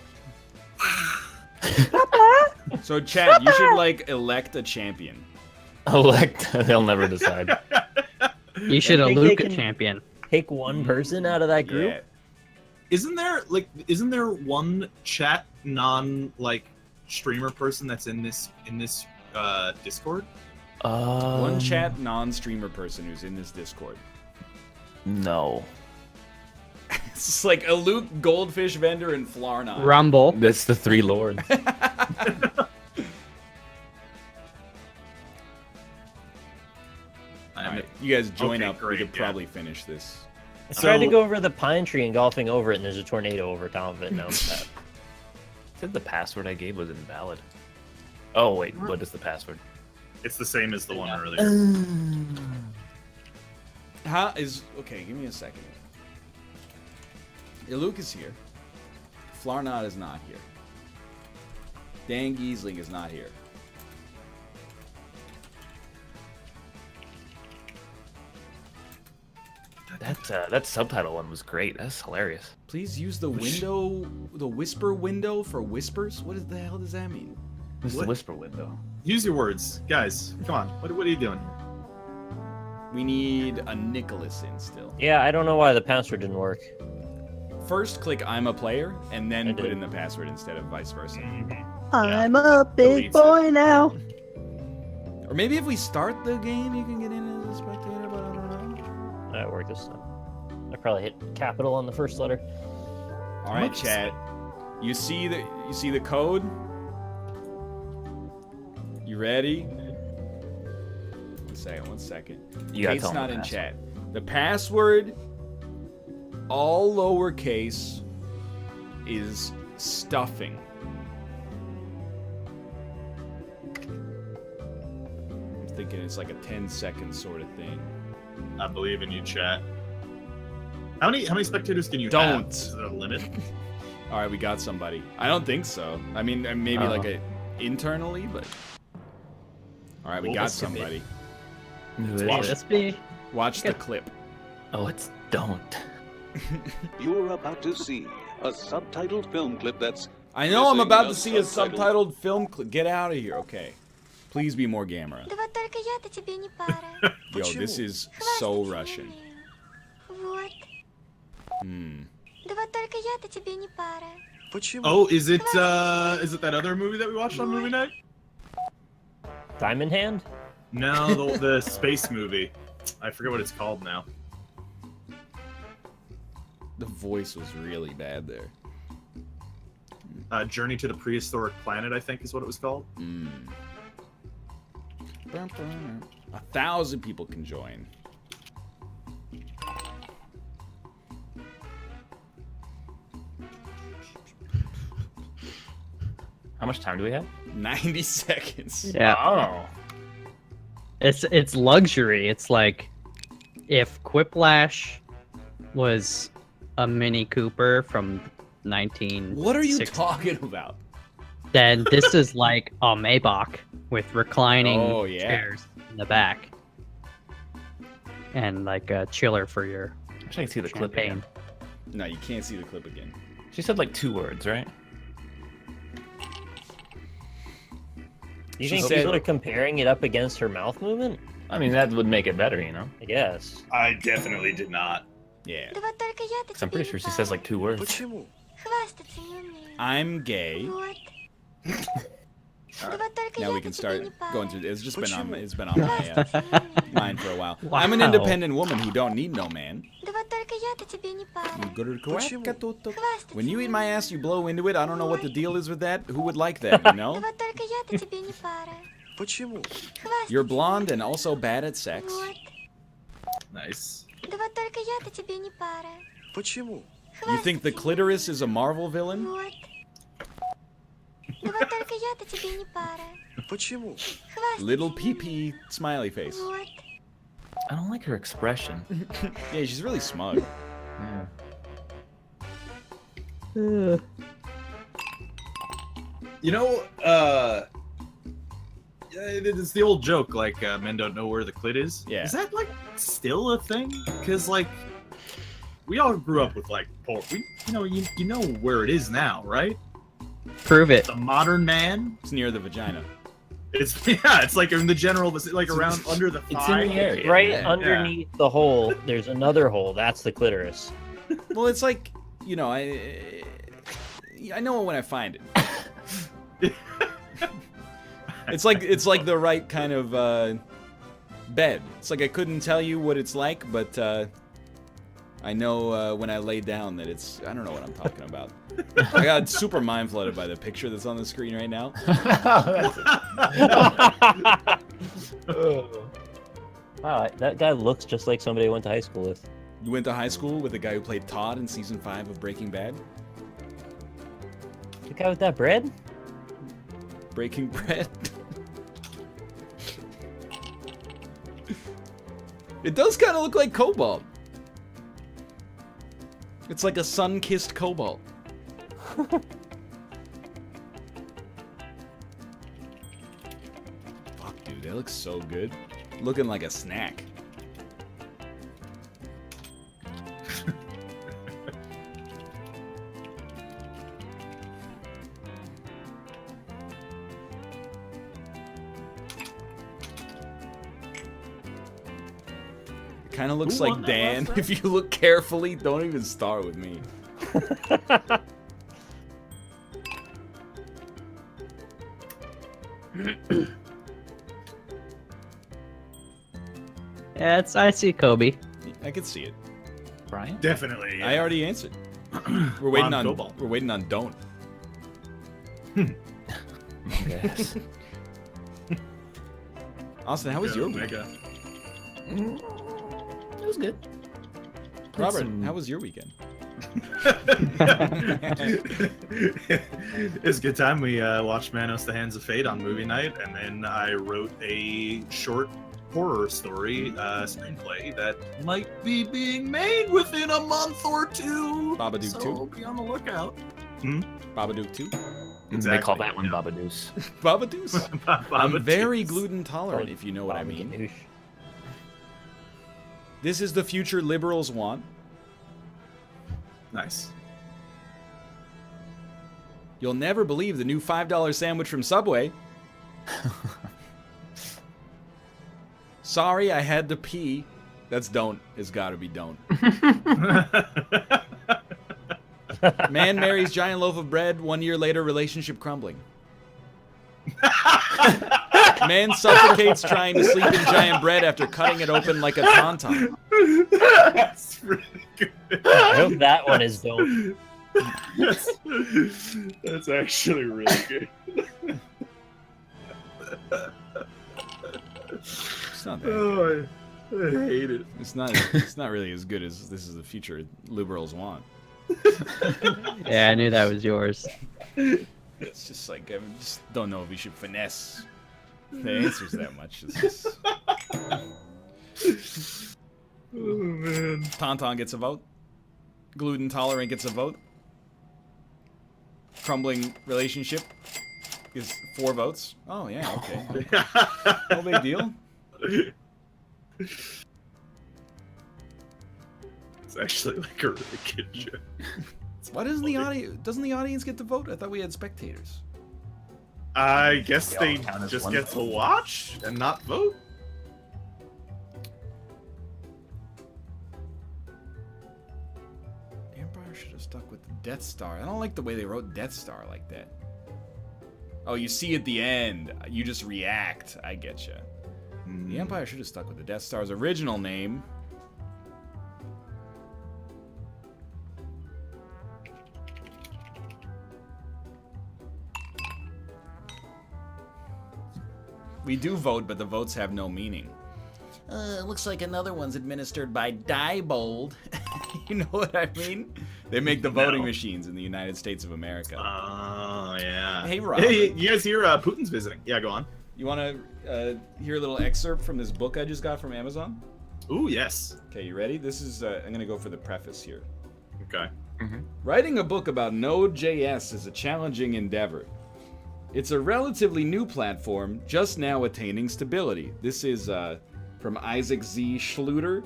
So chat, you should like elect a champion. Elect. They'll never decide. You should I have think they Luke a can- champion. Pick one person out of that group. Yeah. Isn't there one chat non streamer person that's in this Discord? One chat non-streamer person who's in this Discord. No. It's just like a Luke Goldfish vendor and Flarna. Rumble. That's the 3 lords. Alright, you guys join Okay, up. great, we could yeah. probably finish this. I tried to So- go over the pine tree and golfing over it, and there's a tornado over top of it. Now it's bad. Said the password I gave was invalid. Oh wait, what is the password? It's the same as the one earlier. Okay, give me a second. Yeah, Luke is here. Flarnot is not here. Dan Giesling is not here. That subtitle one was great. That's hilarious. Please use the window, the whisper window for whispers. What the hell does that mean? This is What? the whisper window. Use your words, guys. Come on. What are you doing? We need a Nicholas in still. Yeah, I don't know why the password didn't work. First, click I'm a player, and I then put did. in the password instead of vice versa. I'm a big Deletes it. boy now. Or maybe if we start the game, you can get in as a spectator, but I don't know. That worked this time. I probably hit capital on the first letter. All right, chat. You see the code? You ready? One second. You gotta Kate's tell 'em not the in password. chat. The password, all lowercase, is stuffing. I'm thinking it's like a 10-second sort of thing. I believe in you, chat. How many spectators can you Don't. have? Is there a limit? All right, we got somebody. I don't think so. I mean, maybe like internally, but all right, we Well, got this could be- somebody. Watch Let's be. Watch the clip. Oh, it's don't. You're about to see a subtitled film clip that's I know I'm missing about the to see a subtitle. subtitled film clip. Get out of here. Okay. Please be more Gamera. Да вот только я-то тебе не пара. Yo, this is so Хвастаться Russian. не умею. Вот. Hmm. Да вот только я-то тебе не пара. Oh, is it that other movie that we watched on movie night? Diamond Hand? No, the space movie. I forget what it's called now. The voice was really bad there. Journey to the Prehistoric Planet, I think is what it was called. Hmm. 1,000 people can join. How much time do we have? 90 seconds. Yeah. Oh. It's luxury. It's like if Quiplash was a Mini Cooper from 19. What are you talking about? Then this is like a Maybach with reclining Oh, yeah. chairs in the back, and like a chiller for your I wish I could see the clip champagne. again. No, you can't see the clip again. She said like 2 words, right? You She think said- people are comparing it up against her mouth movement? I mean, that would make it better, you know? I guess. I definitely did not. Yeah. Да вот только я-то 'Cause I'm тебе pretty не sure she пара. says like 2 words. Хвастаться не умею. I'm gay. Вот. Да вот только Now we я-то can тебе start не пара. going through. It's been on my Хвастаться не умею. mind for a while. I'm an Wow. independent woman who don't need no man. Да вот только я-то тебе не пара. Хвастаться When you не eat my умею. ass, you blow into it. I don't know what the deal is with that. Who would like that, you Да know? вот только я-то тебе не пара. Хвастаться You're не blonde and умею. also bad at sex. Вот. Nice. Да вот только я-то тебе не пара. You think the clitoris is a Marvel villain? Вот. Да вот только я-то тебе не пара. Хвастаться Little не умею. PP smiley face. Вот. I don't like her expression. Yeah, she's really smug. Yeah. You know, it's the old joke, like men don't know where the clit is. Yeah. Is that like still a thing? Because like, we all grew up with like porn. You know where it is now, right? Prove it. The modern man. It's near the vagina. It's like in the general, like around under the It's thigh. in the area. Right Yeah. underneath the hole, there's another hole. That's the clitoris. Well, it's like, you know, I know it when I find it. It's like the right kind of bed. It's like I couldn't tell you what it's like, but I know when I lay down that it's. I don't know what I'm talking about. I got super mind flooded by the picture that's on the screen right now. Wow, that guy looks just like somebody I went to high school with. You went to high school with the guy who played Todd in season 5 of Breaking Bad. The guy with that bread? Breaking Bread. It does kind of look like Cobalt. It's like a sun-kissed Cobalt. Fuck, dude, that looks so good. Looking like a snack. Kind of looks Who like won that Dan. last If you look carefully, don't even start with me. Yeah, I see Kobe. I can see it. Brian? Definitely. I already answered. We're waiting Ron on. Cobalt. We're waiting on. Don't. Yes. Austin, how was your week? Mega. It was good. Robert, how was your weekend? It's a good time. We watched Manos: The Hands of Fate on movie night, and then I wrote a short horror story screenplay that might be being made within a month or two. Babadook so 2? be on the lookout. Babadook 2? They call that one Baba Deuce. Babadoos? I'm very gluten tolerant, if you know what I Baba mean. Ganoush. This is the future liberals want. Nice. You'll never believe the new $5 sandwich from Subway. Sorry, I had to pee. That's don't. It's gotta be don't. Man marries giant loaf of bread. 1 year later, relationship crumbling. Man suffocates trying to sleep in giant bread after cutting it open like a tauntaun. That's really good. I hope that one is dope. That's actually really good. It's not that good. Oh, I hate it. It's not really as good as this is the future liberals want. Yeah, I knew that was yours. It's just like I just don't know if we should finesse the answers that much. It's just... Oh man. Tauntaun gets a vote. Gluten tolerant gets a vote. Crumbling relationship is 4 votes. Oh yeah, okay. No big deal. It's actually like a really good joke. Why doesn't the audience get to vote? I thought we had spectators. I guess They they all count as just one. get to watch and not vote. The Empire should have stuck with the Death Star. I don't like the way they wrote Death Star like that. Oh, you see at the end. You just react. I get you. The Empire should have stuck with the Death Star's original name. We do vote, but the votes have no meaning. Looks like another one's administered by Diebold. You know what I mean? They make the voting No. machines in the United States of America. Oh yeah. Hey, Rob. Hey, you guys hear Putin's visiting? Yeah, go on. You want to hear a little excerpt from this book I just got from Amazon? Ooh, yes. Okay, you ready? This is, I'm going to go for the preface here. Okay. Writing a book about Node.js is a challenging endeavor. It's a relatively new platform, just now attaining stability. This is from Isaac Z. Schluter,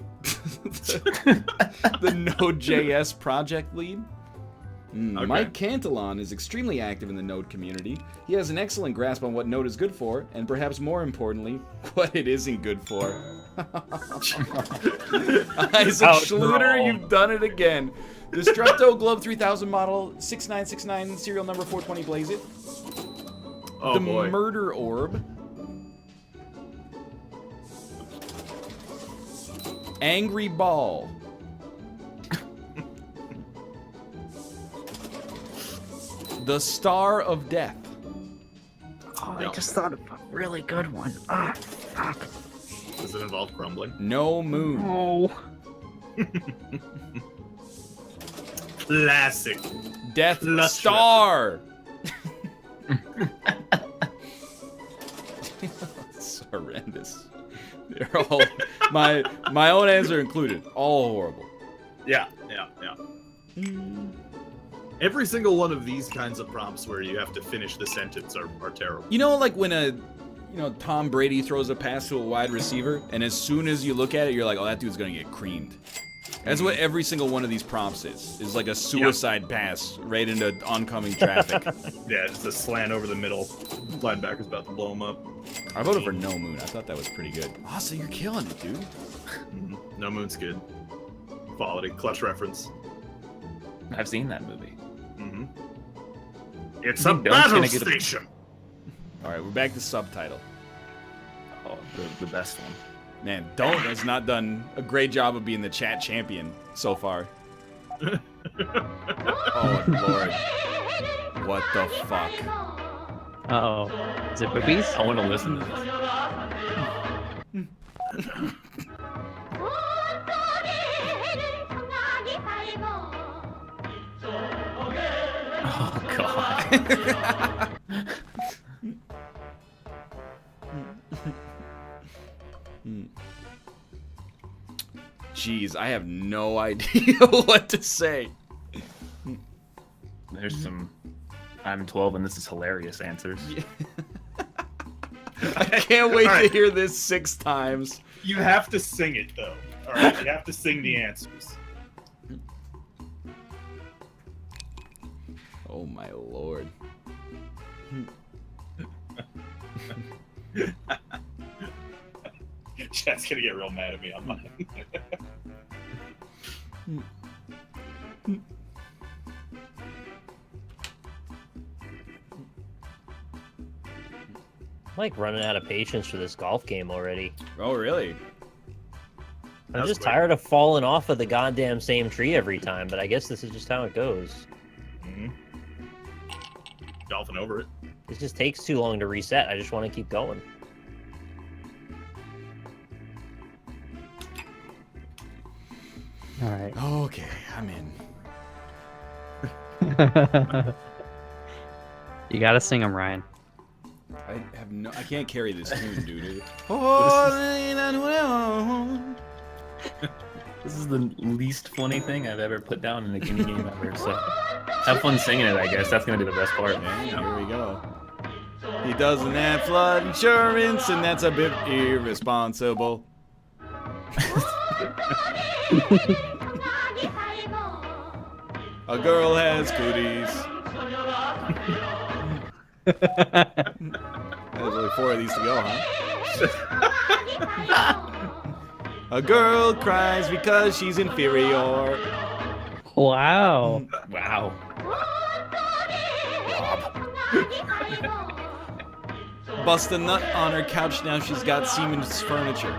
the Node.js project lead. Okay. Mike Cantillon is extremely active in the Node community. He has an excellent grasp on what Node is good for, and perhaps more importantly, what it isn't good for. Isaac Schluter, you've done it again. Destructo Globe 3000 model 6969 serial number 420 blaze it. Oh The boy. Murder Orb. Angry Ball. The Star of Death. Oh, I just thought of a really good one. Ah, fuck. Does it involve crumbling? No Moon. Oh. Classic. Death Lush Star. It's horrendous. They're all my own answer included. All horrible. Yeah. Every single one of these kinds of prompts where you have to finish the sentence are terrible. You know, like when Tom Brady throws a pass to a wide receiver, and as soon as you look at it, you're like, oh, that dude's gonna get creamed. That's what every single one of these prompts is like a suicide pass right into oncoming traffic. Yeah, it's a slant over the middle. Linebacker's about to blow him up. I voted for No Moon. I thought that was pretty good. Awesome, you're killing it, dude. No Moon's good. Quality, clutch reference. I've seen that movie. Mm-hmm. It's You a think Dunk's battle gonna get a- station. All right, we're back to subtitle. Oh, the best one. Man, Don't has not done a great job of being the chat champion so far. Oh, Lord. What the fuck? Uh-oh. Is it boobies? I want to listen to this. Oh god. Jeez, I have no idea what to say. There's some I'm 12 and this is hilarious answers. I can't wait All to right. hear this 6 times. You have to sing it though. All right, you have to sing the answers. Oh my lord. Chat's gonna get real mad at me on mine. I'm like running out of patience for this golf game already. Oh really? I'm That's just quick. tired of falling off of the goddamn same tree every time, but I guess this is just how it goes. Mm-hmm. Golfing over it. It just takes too long to reset. I just want to keep going. All right. Okay, I'm in. You gotta sing them, Ryan. I can't carry this tune, dude. This is the least funny thing I've ever put down in a gaming game ever, so have fun singing it, I guess. That's gonna be the best part. Yeah, here we go. He doesn't have flood insurance, and that's a bit irresponsible. A girl has cooties. There's only 4 of these to go, huh? A girl cries because she's inferior. Wow. Wow. Bust a nut on her couch, now she's got Siemens furniture.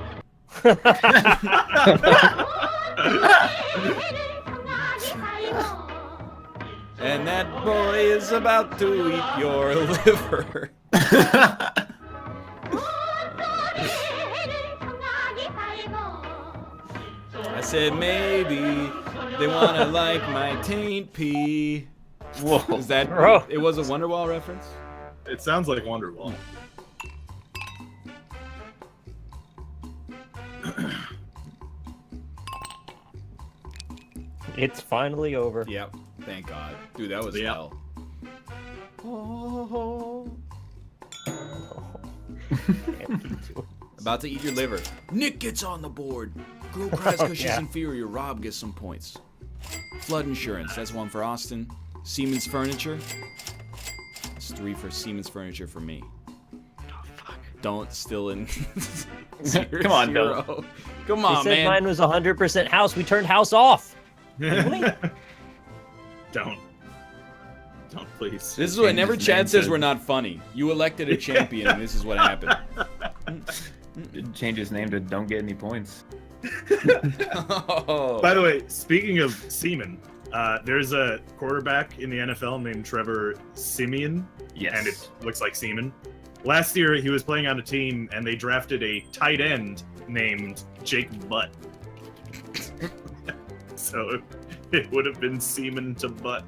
And that boy is about to eat your liver. I said maybe they wanna like my taint pee. Whoa. Is that Bro. it was a Wonderwall reference? It sounds like Wonderwall. It's finally over. Yep. Thank God. Dude, that was Yep. hell. Oh. About to eat your liver. Nick gets on the board. Girl cries because she's yeah. inferior. Rob gets some points. Flood insurance. That's 1 for Austin. Siemens furniture. That's 3 for Siemens furniture for me. Don't still in. Come on, Zero. Come He on, said man. mine was 100% house. We turned house off. Don't, please. This is what Change never his Chad name says to- we're not funny. You elected a champion, and this is what happened. Change his name to Don't Get Any Points. Oh. By the way, speaking of semen, there's a quarterback in the NFL named Trevor Simeon, Yes. and it looks like semen. Last year, he was playing on a team, and they drafted a tight end named Jake Butt. So it would have been semen to butt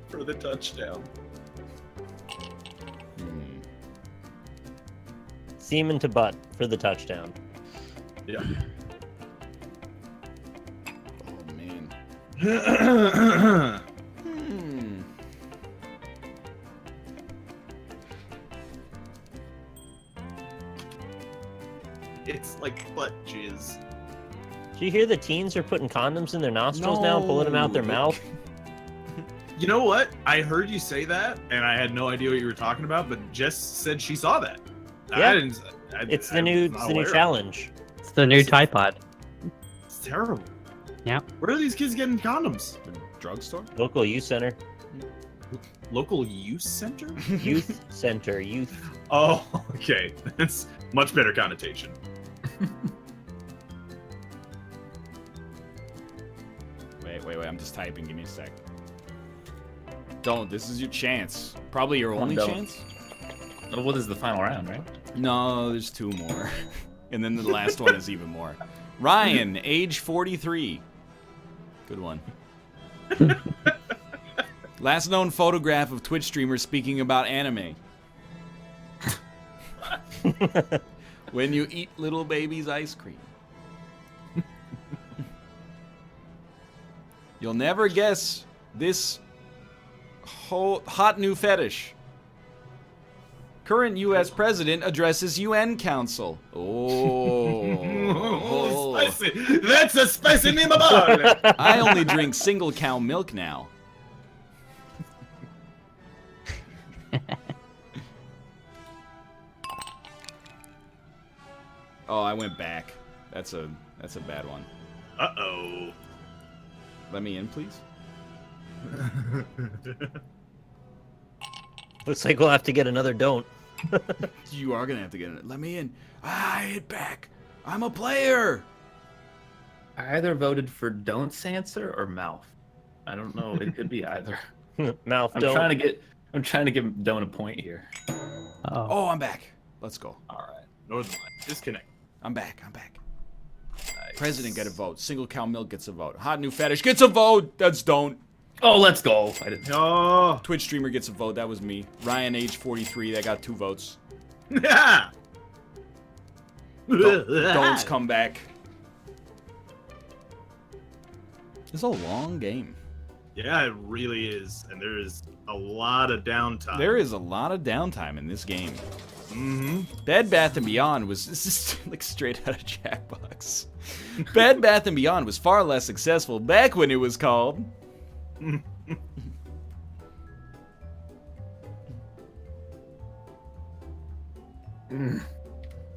for the touchdown. Seaman to butt for the touchdown. Yeah. Oh man. It's like butt jizz. Do you hear the teens are putting condoms in their nostrils now and pulling them out their No. mouth? You know what? I heard you say that, and I had no idea what you were talking about. But Jess said she saw that. Yeah. It's the new challenge. It's the new tripod. It's terrible. Yeah. Where are these kids getting condoms? The drugstore? Local youth center. Local use center? Youth center. Youth. Oh, okay. That's much better connotation. Wait. I'm just typing. Give me a sec. Don't. This is your chance. Probably your only don't. chance. What is the final round, right? No, there's 2 more. And then the last one is even more. Ryan, age 43. Good one. Last known photograph of Twitch streamer speaking about anime. When you eat little baby's ice cream. You'll never guess this hot new fetish. Current U.S. president addresses UN Council. Oh. Spicy. That's a spicy meatball. I only drink single cow milk now. Oh, I went back. That's a bad one. Uh-oh. Let me in, please. Looks like we'll have to get another don't. You are gonna have to get it. Let me in. I hit back. I'm a player. I either voted for don't answer or mouth. I don't know. It could be either. Mouth I'm don't. trying to give don't a point here. Uh-oh. Oh, I'm back. Let's go. All right. Northern line. Disconnect. I'm back. Nice. President get a vote. Single cow milk gets a vote. Hot new fetish gets a vote. That's don't. Oh, let's go. I didn't. Oh. Twitch streamer gets a vote. That was me. Ryan, age 43. That got 2 votes. Yeah. Don'ts come back. It's a long game. Yeah, it really is. And there is a lot of downtime. There is a lot of downtime in this game. Mm-hmm. Bed Bath & Beyond was... This is like straight out of Jackbox. Bed Bath & Beyond was far less successful back when it was called...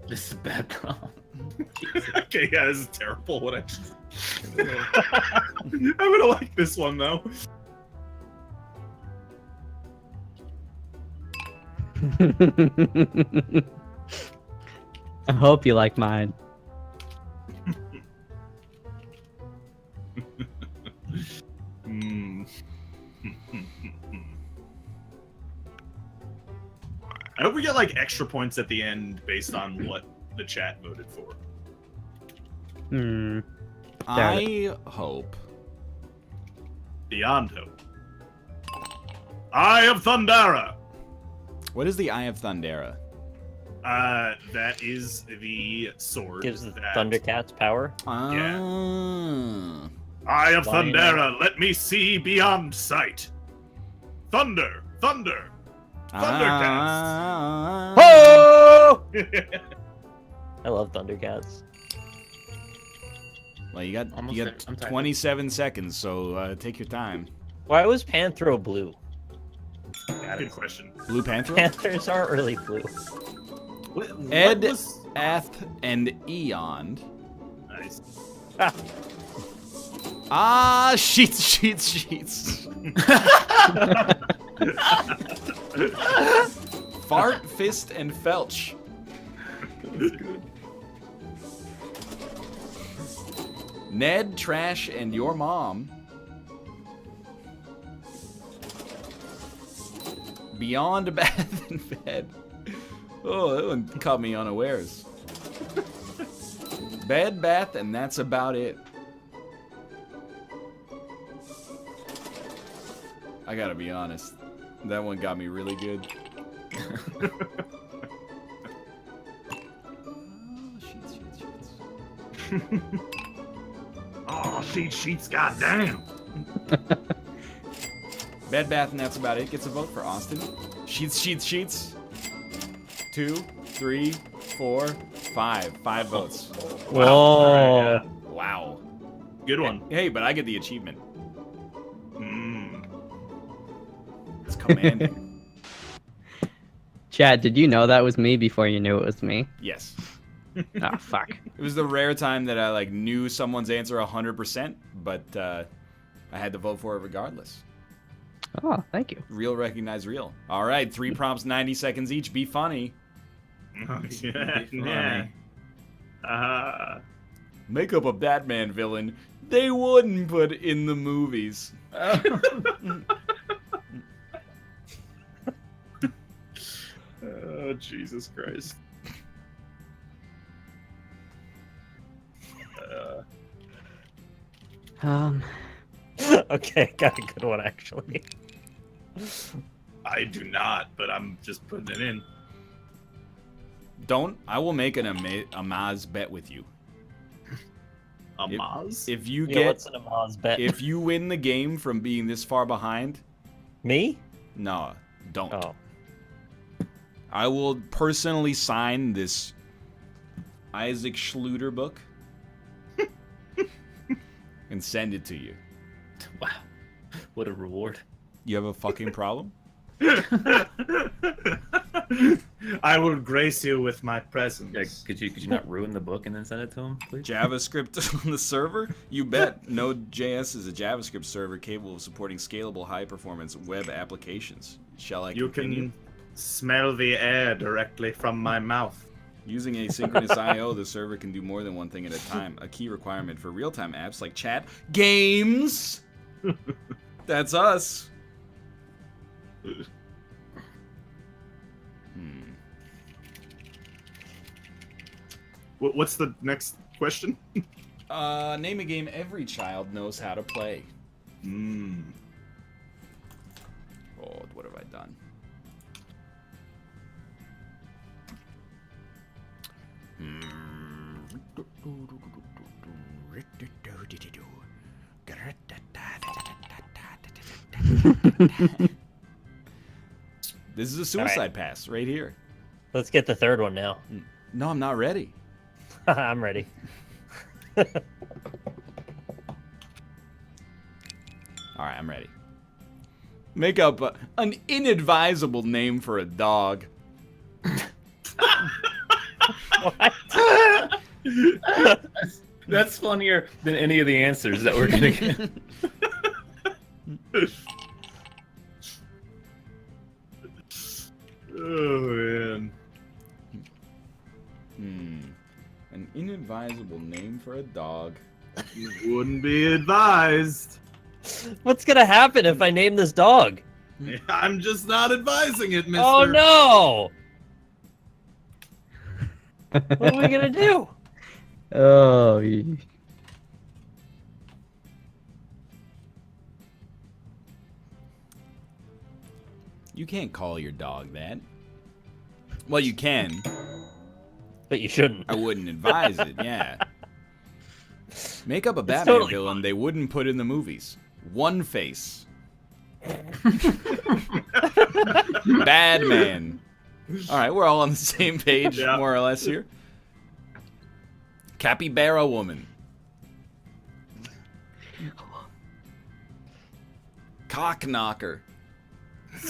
This is a bad problem. Okay, yeah, this is terrible. What I just... I'm gonna like this one though. I hope you like mine. I hope we get like extra points at the end based on what the chat voted for. I hope. Beyond hope. Eye of Thundera. What is the Eye of Thundera? That is the sword. Gives the that... Thundercats power. Ah. Eye of Why not? Thundera, let me see beyond sight. Thunder, thunder. Thundercats. Oh! I love Thundercats. Well, you got Almost there. I'm tired. 27 seconds, so take your time. Why was Panthro blue? Good question. Blue Panther? Panthers aren't really blue. What Ed, was... Ath, and Eon. Nice. Sheets. Fart, Fist, and Felch. Ned, Trash, and your mom. Beyond Bath and Bed. Oh, that one caught me unawares. Bed, Bath, and that's about it. I gotta be honest. That one got me really good. Oh, sheets, goddamn. Bed, Bath, and that's about it. Gets a vote for Austin. Sheets. 2, 3, 4, 5. 5 votes. Whoa. Wow. Good one. Hey, but I get the achievement. It's commanding. Chad, did you know that was me before you knew it was me? Yes. Oh, fuck. It was the rare time that I like knew someone's answer 100%, but I had to vote for it regardless. Oh, thank you. Real recognize real. All right, 3 prompts, 90 seconds each. Be funny. Yeah. Make up a Batman villain they wouldn't put in the movies. Oh, Jesus Christ. Okay, got a good one actually. I do not, but I'm just putting it in. Don't. I will make an Amaz bet with you. Amaz? If you Yeah, get, what's an Amaz bet? if you win the game from being this far behind, Me? no, don't. Oh. I will personally sign this Isaac Schluter book and send it to you. Wow. What a reward. You have a fucking problem? I will grace you with my presence. Yeah, could you not ruin the book and then send it to him, please? JavaScript on the server? You bet. Node.js is a JavaScript server capable of supporting scalable, high-performance web applications. Shall I You continue? can smell the air directly from my mouth. Using asynchronous I/O, the server can do more than one thing at a time. A key requirement for real-time apps like chat, games. That's us. What's the next question? Name a game every child knows how to play. Hmm. Oh, what have I done? This is a suicide pass right here. Let's get the third one now. No, I'm not ready. I'm ready. All right, I'm ready. Make up an inadvisable name for a dog. What? That's funnier than any of the answers that we're gonna get. Oh, man. An inadvisable name for a dog. You wouldn't be advised. What's gonna happen if I name this dog? I'm just not advising it, mister. Oh no! What are we gonna do? Oh, You can't call your dog that. Well, you can. But you shouldn't. I wouldn't advise it, yeah. Make up a Batman totally villain fine. they wouldn't put in the movies. One Face. Bad Man. Alright, we're all on the same page, Yeah. more or less here. Capybara Woman. Cock Knocker.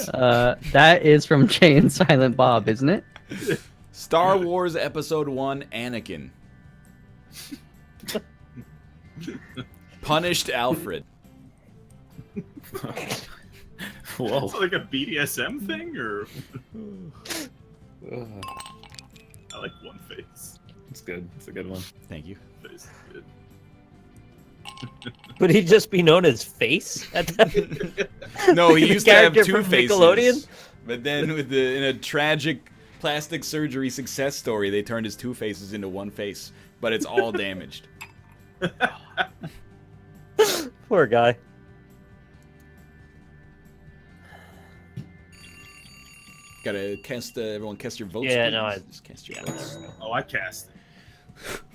that is from Jay and Silent Bob, isn't it? Star Wars Episode 1 Anakin. Punished Alfred. Whoa. It's like a BDSM thing, or I like One Face. It's good. It's a good one. Thank you. Face is good. Would he just be known as Face at that? No, he The used to have character two from faces. Nickelodeon? But then in a tragic plastic surgery success story, they turned his two faces into one face. But it's all damaged. Poor guy. Gotta cast, everyone cast your votes. Yeah, please. no, Just cast your votes. Oh, I cast.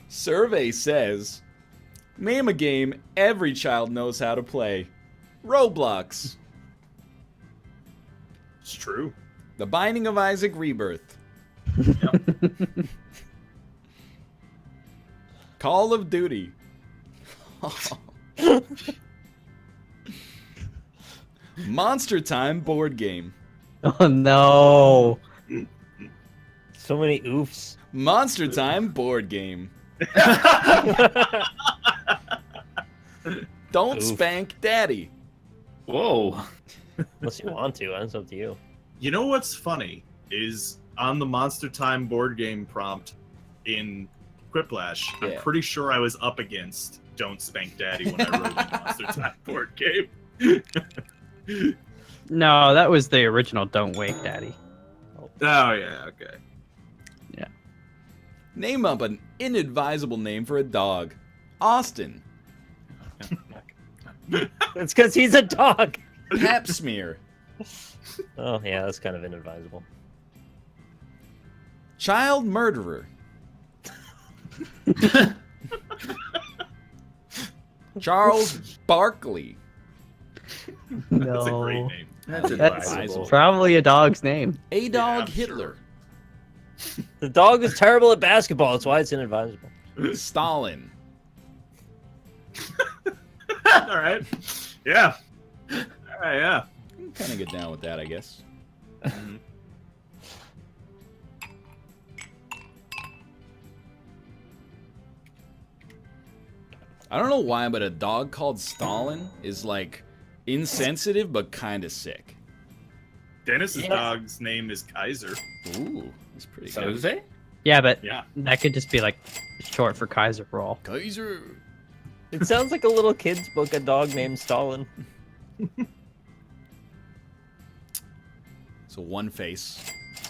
Survey says, name a game every child knows how to play. Roblox. It's true. The Binding of Isaac Rebirth. Call of Duty. Monster Time board game. Oh no. So many oofs. Monster Time board game. Don't Oof. spank daddy. Whoa. Unless you want to, that's up to you. You know what's funny is on the Monster Time board game prompt in Quiplash, Yeah. I'm pretty sure I was up against Don't Spank Daddy when I wrote the Monster Time board game. No, that was the original Don't Wake Daddy. Oh yeah, okay. Name up an inadvisable name for a dog. Austin. It's because he's a dog. Pap smear. Oh, yeah, that's kind of inadvisable. Child murderer. Charles Barkley. That's a great name. That's That's advisable. probably a dog's name. A dog I'm Hitler. The dog is terrible at basketball. That's why it's inadvisable. Stalin. All right. Yeah. All right, yeah. Kind of get down with that, I guess. I don't know why, but a dog called Stalin is like insensitive but kind of sick. Dennis's Yeah. dog's name is Kaiser. Ooh, that's pretty So good. to say? Yeah, but Yeah. that could just be like short for Kaiser Roll. Kaiser. It sounds like a little kid's book, a dog named Stalin. So one face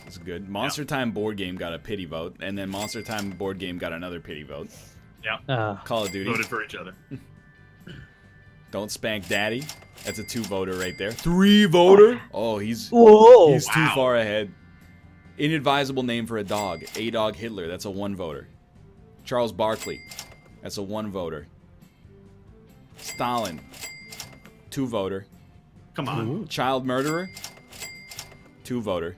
is good. Monster Time board game got a pity vote, and then Monster Time board game got another pity vote. Call of Duty. Voted for each other. Don't spank daddy. That's a 2-voter right there. 3-voter. Oh, he's too Wow. far ahead. Inadvisable name for a dog. A dog Hitler. That's a 1-voter. Charles Barkley. That's a 1-voter. Stalin. 2-voter. Come on. Child murderer. 2-voter.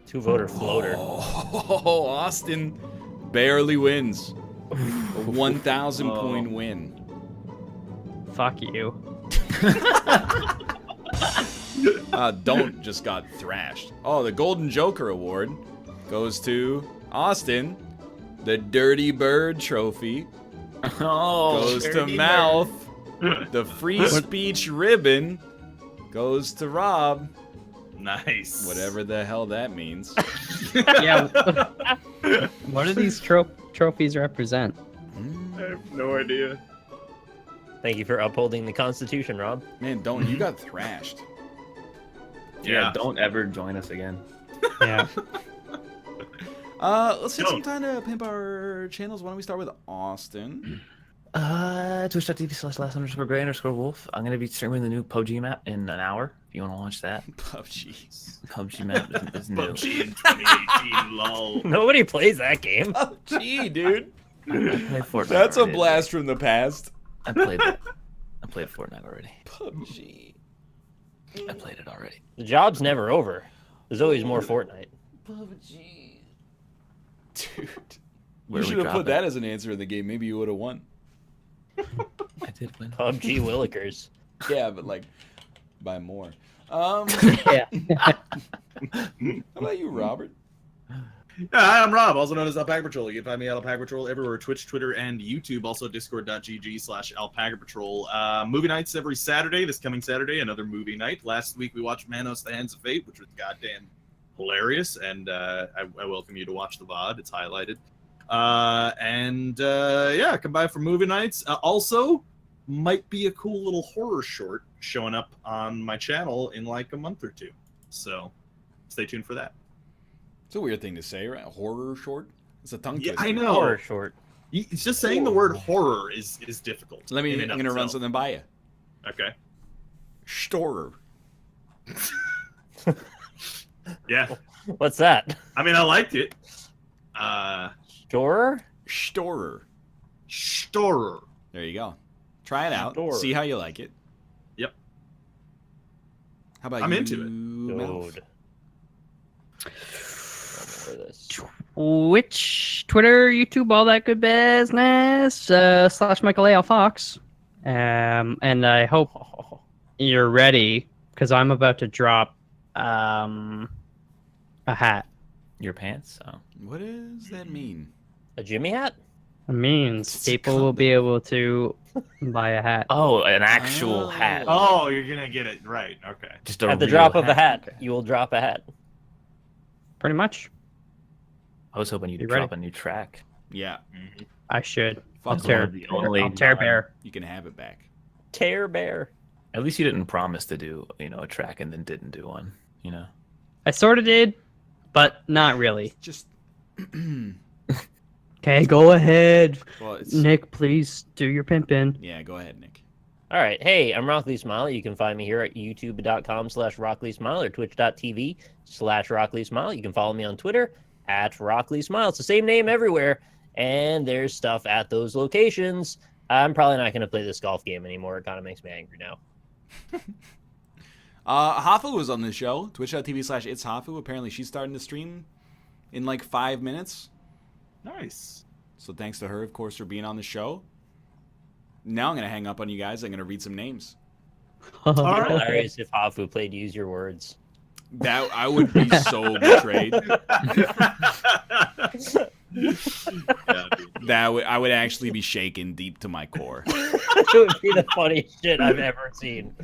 2-voter floater. Oh, Austin barely wins. A 1,000 point win. Fuck you. Don't just got thrashed. Oh, the Golden Joker Award goes to Austin. The Dirty Bird Trophy Oh, goes to dirty Mouth. The Free Speech Ribbon goes to Rob. Nice. Whatever the hell that means. Yeah. What do these trophies represent? I have no idea. Thank you for upholding the Constitution, Rob. Man, you got thrashed. Yeah, don't ever join us again. Yeah. Let's take some Don't. time to pimp our channels. Why don't we start with Austin? Twitch.tv/last_gray_wolf. I'm gonna be streaming the new PUBG map in an hour. If you want to watch that, PUBG. PUBG map is new. PUBG in 2018, lol. Nobody plays that game. PUBG, dude. I played Fortnite That's a already. blast from the past. I played that. I played Fortnite already. PUBG. I played it already. The job's never over. There's always more Fortnite. PUBG. Dude. Where You we should have drop put it. that as an answer in the game. Maybe you would have won. I did win. PUBG Willikers. Yeah, but like by more. Yeah. How about you, Robert? Hi, I'm Rob, also known as Alpaca Patrol. You can find me at Alpaca Patrol everywhere, Twitch, Twitter, and YouTube. Also, discord.gg/Alpaca Patrol. Movie nights every Saturday. This coming Saturday, another movie night. Last week, we watched Manos, The Hands of Fate, which was goddamn hilarious, and I welcome you to watch the VOD. It's highlighted. Yeah, come by for movie nights. Also, might be a cool little horror short showing up on my channel in like a month or two. So, stay tuned for that. It's a weird thing to say, right? A horror short? It's a tongue Yeah, twister. I know. Horror short. It's just saying the word horror is difficult. I'm in and of gonna run itself. something by you. Okay. Storer. Yeah. What's that? I mean, I liked it. Storer? Storer. Storer. There you go. Try it out. Storer. See how you like it. Yep. How about I'm you, into it. Mouth? Dude. For this. Twitch, Twitter, YouTube, all that good business. / Michael A. L. Fox. And I hope you're ready because I'm about to drop a hat. Your pants? Oh. What does that mean? A Jimmy hat? It means people will be able to buy a hat. Oh, an actual hat. Oh, you're gonna get it right. Okay. Just a At the real drop of a hat, Okay. you will drop a hat. Pretty much. I was hoping you'd You drop ready? a new track. Yeah. I should. Fuck I'll tear, off. the only I'll tear bear. You can have it back. Tear bear. At least you didn't promise to do, a track and then didn't do one. I sort of did, but not really. Just. Okay, go ahead. Well, it's. Nick, please do your pimpin'. Yeah, go ahead, Nick. All right. Hey, I'm Rock Lee Smile. You can find me here at youtube.com/RockLeeSmile or twitch.tv/RockLeeSmile. You can follow me on Twitter at RockLeeSmile. It's the same name everywhere. And there's stuff at those locations. I'm probably not going to play this golf game anymore. It kind of makes me angry now. Hafu was on the show. Twitch.tv/itshafu. Apparently she's starting to stream in like 5 minutes. Nice. So thanks to her, of course, for being on the show. Now I'm going to hang up on you guys. I'm going to read some names. All It'd be right. hilarious if Hafu played Use Your Words. That I would be so betrayed. I would actually be shaken deep to my core. It would be the funniest shit I've ever seen.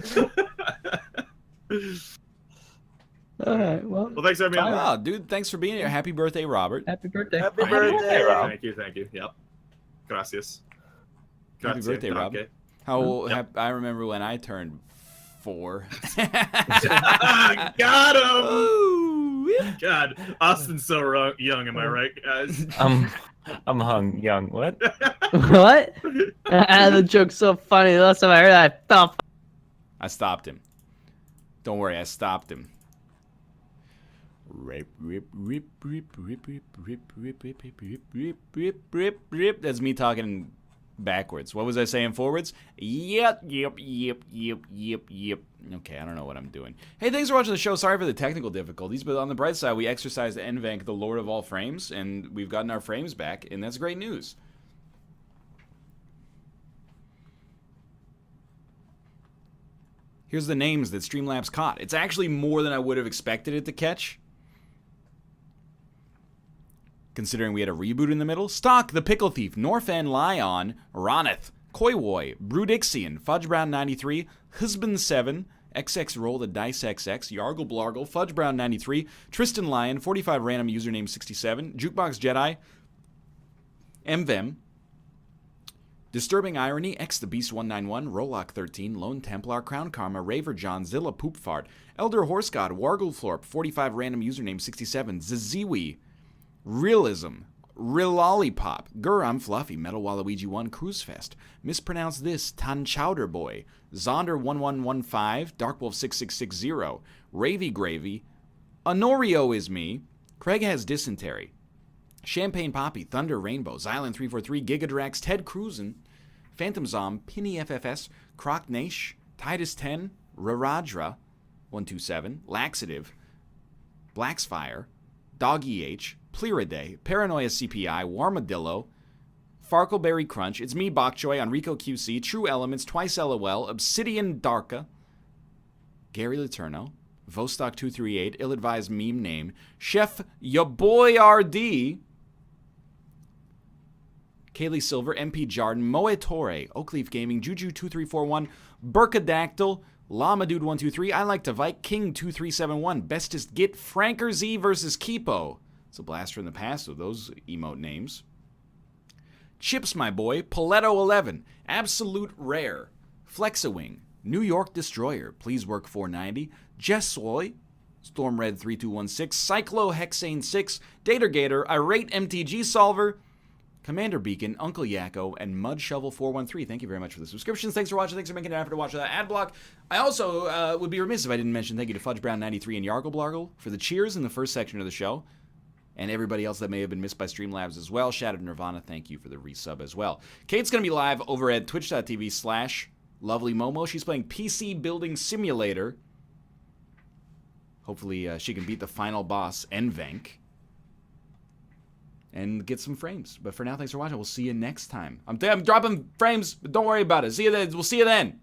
All right, well, Well, thanks for having me on. Wow, dude, thanks for being here. Happy birthday, Robert. happy birthday. Happy birthday, Rob. Thank you. Yep. Gracias. Happy birthday, Rob. Okay. I remember when I turned 4. Got him! Ooh, yeah. God, Austin's so young, am I right, guys? I'm hung young. What? What? The joke's so funny. The last time I heard that, I fell. I stopped him. Don't worry, I stopped him. Rip, rip, rip, rip, rip, rip, rip, rip, rip, rip, rip, rip, rip, rip, rip. That's me talking backwards. What was I saying forwards? Yep. Okay, I don't know what I'm doing. Hey, thanks for watching the show. Sorry for the technical difficulties, but on the bright side, we exercised NVANC, the Lord of all frames, and we've gotten our frames back, and that's great news. Here's the names that Streamlabs caught. It's actually more than I would have expected it to catch, considering we had a reboot in the middle. Stock, The Pickle Thief, Norfan Lion, Roneth, Koiwoy, Brudixian, Fudgebrown93, Husband7, XX Roll the Dice XX, Yargle Blargle, Fudgebrown93, Tristan Lion, 45 Random Username 67, Jukebox Jedi, MVem, Disturbing Irony, X the Beast 191, Rolock 13, Lone Templar, Crown Karma, Raver John, Zilla Poopfart, Elder Horse God, Wargleflorp, 45 Random Username 67, Zaziwi, Realism, Real Lollipop, I'm Fluffy, Metal Waluigi 1, Cruise Fest, Mispronounce This, Tan Chowder Boy, Zonder 1115, Darkwolf 6660, Ravy Gravy, Honorio is me, Craig has dysentery, Champagne Poppy, Thunder Rainbow, Xylan 343, Gigadrax, Ted Cruisin, Phantom Zom, Pinny FFS, Croc Nash, Titus 10, Raradra 127, Laxative, Blacksfire, Dog EH, Pleridae, Paranoia CPI, Warmadillo, Farkleberry Crunch, It's Me Bokchoy, Enrico QC, True Elements, Twice LOL, Obsidian Darka, Gary Laterno, Vostok 238, Ill-Advised Meme Name, Chef Ya Boy RD, Kaylee Silver, MP Jarden, Moe Torre, Oakleaf Gaming, Juju 2341, Burkadactyl, Llama Dude 123, I Like to Vike, King 2371, Bestest Git, Franker Z versus Kipo. It's a blast from the past with those emote names. Chips My Boy, Paletto 11, Absolute Rare, Flexawing, New York Destroyer, Please Work 490, Jessoy, Storm Red 3216, Cyclo Hexane 6, Dater Gator, Irate MTG Solver, Commander Beacon, Uncle Yakko, and Mud Shovel 413. Thank you very much for the subscriptions. Thanks for watching. Thanks for making an effort to watch that ad block. I also would be remiss if I didn't mention thank you to Fudgebrown93 and Yargle Blargle for the cheers in the first section of the show, and everybody else that may have been missed by Streamlabs as well. Shattered Nirvana, thank you for the resub as well. Kate's going to be live over at twitch.tv/LovelyMomo. She's playing PC Building Simulator. Hopefully she can beat the final boss, NVANC, and get some frames. But for now, thanks for watching. We'll see you next time. I'm dropping frames, but don't worry about it. See you then. We'll see you then.